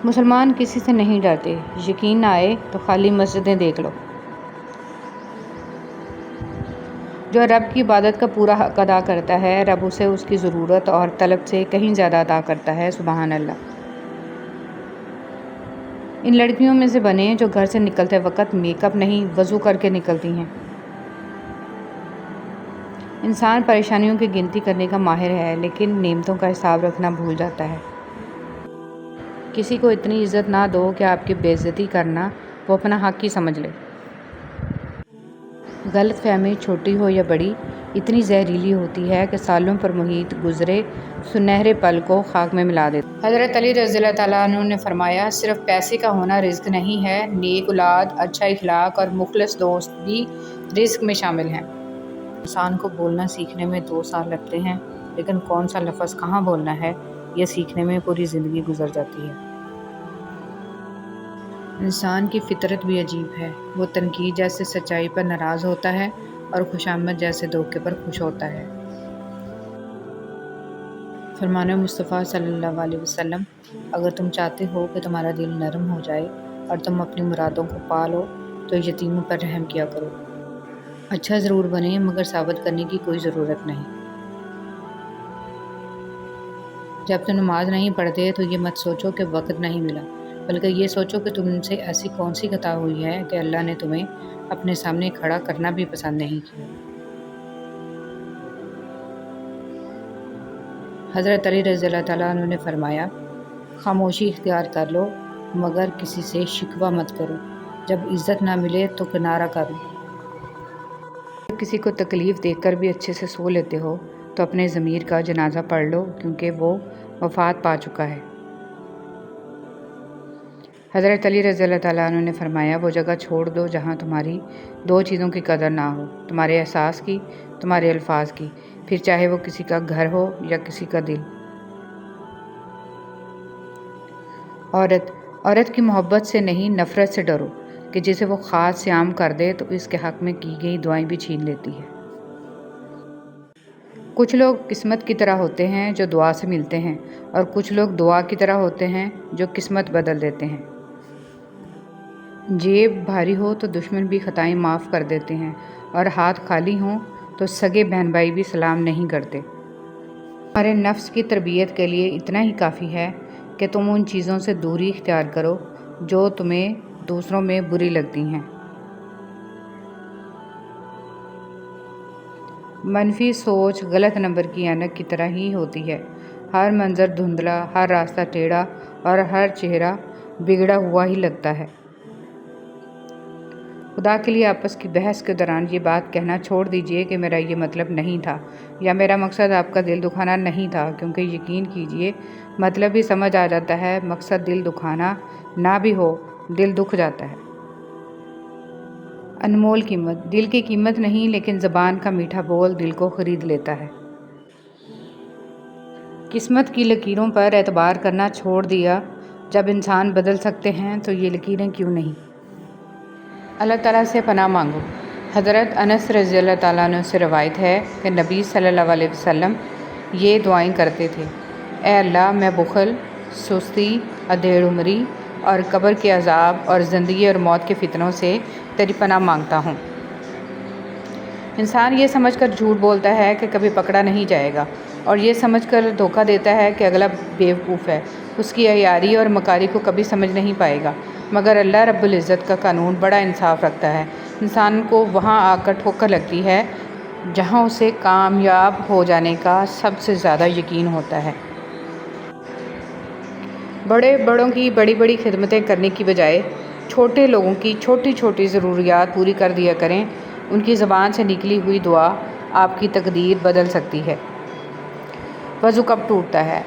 مسلمان کسی سے نہیں ڈرتے، یقین نہ آئے تو خالی مسجدیں دیکھ لو۔ جو رب کی عبادت کا پورا حق ادا کرتا ہے، رب اسے اس کی ضرورت اور طلب سے کہیں زیادہ عطا کرتا ہے۔ سبحان اللہ۔ ان لڑکیوں میں سے بنیں جو گھر سے نکلتے وقت میک اپ نہیں، وضو کر کے نکلتی ہیں۔ انسان پریشانیوں کی گنتی کرنے کا ماہر ہے، لیکن نعمتوں کا حساب رکھنا بھول جاتا ہے۔ کسی کو اتنی عزت نہ دو کہ آپ کی بے عزتی کرنا وہ اپنا حق ہی سمجھ لے۔ غلط فہمی چھوٹی ہو یا بڑی اتنی زہریلی ہوتی ہے کہ سالوں پر محیط گزرے سنہرے پل کو خاک میں ملا دیتی ہے۔ حضرت علی رضی اللہ تعالیٰ عنہ نے فرمایا، صرف پیسے کا ہونا رزق نہیں ہے، نیک اولاد، اچھا اخلاق اور مخلص دوست بھی رزق میں شامل ہیں۔ انسان کو بولنا سیکھنے میں 2 سال لگتے ہیں، لیکن کون سا لفظ کہاں بولنا ہے یہ سیکھنے میں پوری زندگی گزر جاتی ہے۔ انسان کی فطرت بھی عجیب ہے، وہ تنقید جیسے سچائی پر ناراض ہوتا ہے اور خوشامد جیسے دھوکے پر خوش ہوتا ہے۔ فرمان مصطفیٰ صلی اللہ علیہ وسلم، اگر تم چاہتے ہو کہ تمہارا دل نرم ہو جائے اور تم اپنی مرادوں کو پا لو تو یتیموں پر رحم کیا کرو۔ اچھا ضرور بنے مگر ثابت کرنے کی کوئی ضرورت نہیں۔ جب تم نماز نہیں پڑھتے تو یہ مت سوچو کہ وقت نہیں ملا، بلکہ یہ سوچو کہ تم سے ایسی کون سی خطا ہوئی ہے کہ اللہ نے تمہیں اپنے سامنے کھڑا کرنا بھی پسند نہیں کیا۔ حضرت علی رضی اللہ تعالیٰ عنہ نے فرمایا، خاموشی اختیار کر لو مگر کسی سے شکوہ مت کرو، جب عزت نہ ملے تو کنارہ کر لو۔ جب کسی کو تکلیف دیکھ کر بھی اچھے سے سو لیتے ہو تو اپنے ضمیر کا جنازہ پڑھ لو، کیونکہ وہ وفات پا چکا ہے۔ حضرت علی رضی اللہ تعالیٰ عنہ نے فرمایا، وہ جگہ چھوڑ دو جہاں تمہاری دو چیزوں کی قدر نہ ہو، تمہارے احساس کی، تمہارے الفاظ کی، پھر چاہے وہ کسی کا گھر ہو یا کسی کا دل۔ عورت کی محبت سے نہیں، نفرت سے ڈرو کہ جسے وہ خاص سے عام کر دے تو اس کے حق میں کی گئی دعائیں بھی چھین لیتی ہے۔ کچھ لوگ قسمت کی طرح ہوتے ہیں جو دعا سے ملتے ہیں، اور کچھ لوگ دعا کی طرح ہوتے ہیں جو قسمت بدل دیتے ہیں۔ جیب بھاری ہو تو دشمن بھی خطائیں معاف کر دیتے ہیں، اور ہاتھ خالی ہوں تو سگے بہن بھائی بھی سلام نہیں کرتے۔ ہمارے نفس کی تربیت کے لیے اتنا ہی کافی ہے کہ تم ان چیزوں سے دوری اختیار کرو جو تمہیں دوسروں میں بری لگتی ہیں۔ منفی سوچ غلط نمبر کی اینک کی طرح ہی ہوتی ہے، ہر منظر دھندلا، ہر راستہ ٹیڑھا اور ہر چہرہ بگڑا ہوا ہی لگتا ہے۔ خدا کے لیے آپس کی بحث کے دوران یہ بات کہنا چھوڑ دیجئے کہ میرا یہ مطلب نہیں تھا، یا میرا مقصد آپ کا دل دکھانا نہیں تھا، کیونکہ یقین کیجئے مطلب بھی سمجھ آ جاتا ہے، مقصد دل دکھانا نہ بھی ہو دل دکھ جاتا ہے۔ انمول قیمت، دل کی قیمت نہیں لیکن زبان کا میٹھا بول دل کو خرید لیتا ہے۔ قسمت کی لکیروں پر اعتبار کرنا چھوڑ دیا، جب انسان بدل سکتے ہیں تو یہ لکیریں کیوں نہیں؟ اللہ تعالیٰ سے پناہ مانگو۔ حضرت انس رضی اللہ تعالیٰ عنہ سے روایت ہے کہ نبی صلی اللہ علیہ وسلم یہ دعائیں کرتے تھے: اے اللہ، میں بخل، سستی، ادھیڑ عمری اور قبر کے عذاب اور زندگی اور موت کے فتنوں سے تیری پناہ مانگتا ہوں۔ انسان یہ سمجھ کر جھوٹ بولتا ہے کہ کبھی پکڑا نہیں جائے گا، اور یہ سمجھ کر دھوکہ دیتا ہے کہ اگلا بیوقوف ہے، اس کی عیاری اور مکاری کو کبھی سمجھ نہیں پائے گا۔ مگر اللہ رب العزت کا قانون بڑا انصاف رکھتا ہے، انسان کو وہاں آ کر ٹھوکر لگتی ہے جہاں اسے کامیاب ہو جانے کا سب سے زیادہ یقین ہوتا ہے۔ بڑوں کی بڑی خدمتیں کرنے کی بجائے چھوٹے لوگوں کی چھوٹی چھوٹی ضروریات پوری کر دیا کریں، ان کی زبان سے نکلی ہوئی دعا آپ کی تقدیر بدل سکتی ہے۔ وضو کب ٹوٹتا ہے؟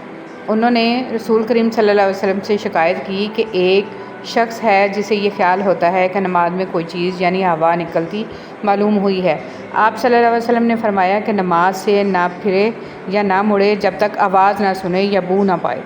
انہوں نے رسول کریم صلی اللہ علیہ وسلم سے شکایت کی کہ ایک شخص ہے جسے یہ خیال ہوتا ہے کہ نماز میں کوئی چیز یعنی ہوا نکلتی معلوم ہوئی ہے۔ آپ صلی اللہ علیہ وسلم نے فرمایا کہ نماز سے نہ پھرے یا نہ مڑے جب تک آواز نہ سنے یا بو نہ پائے۔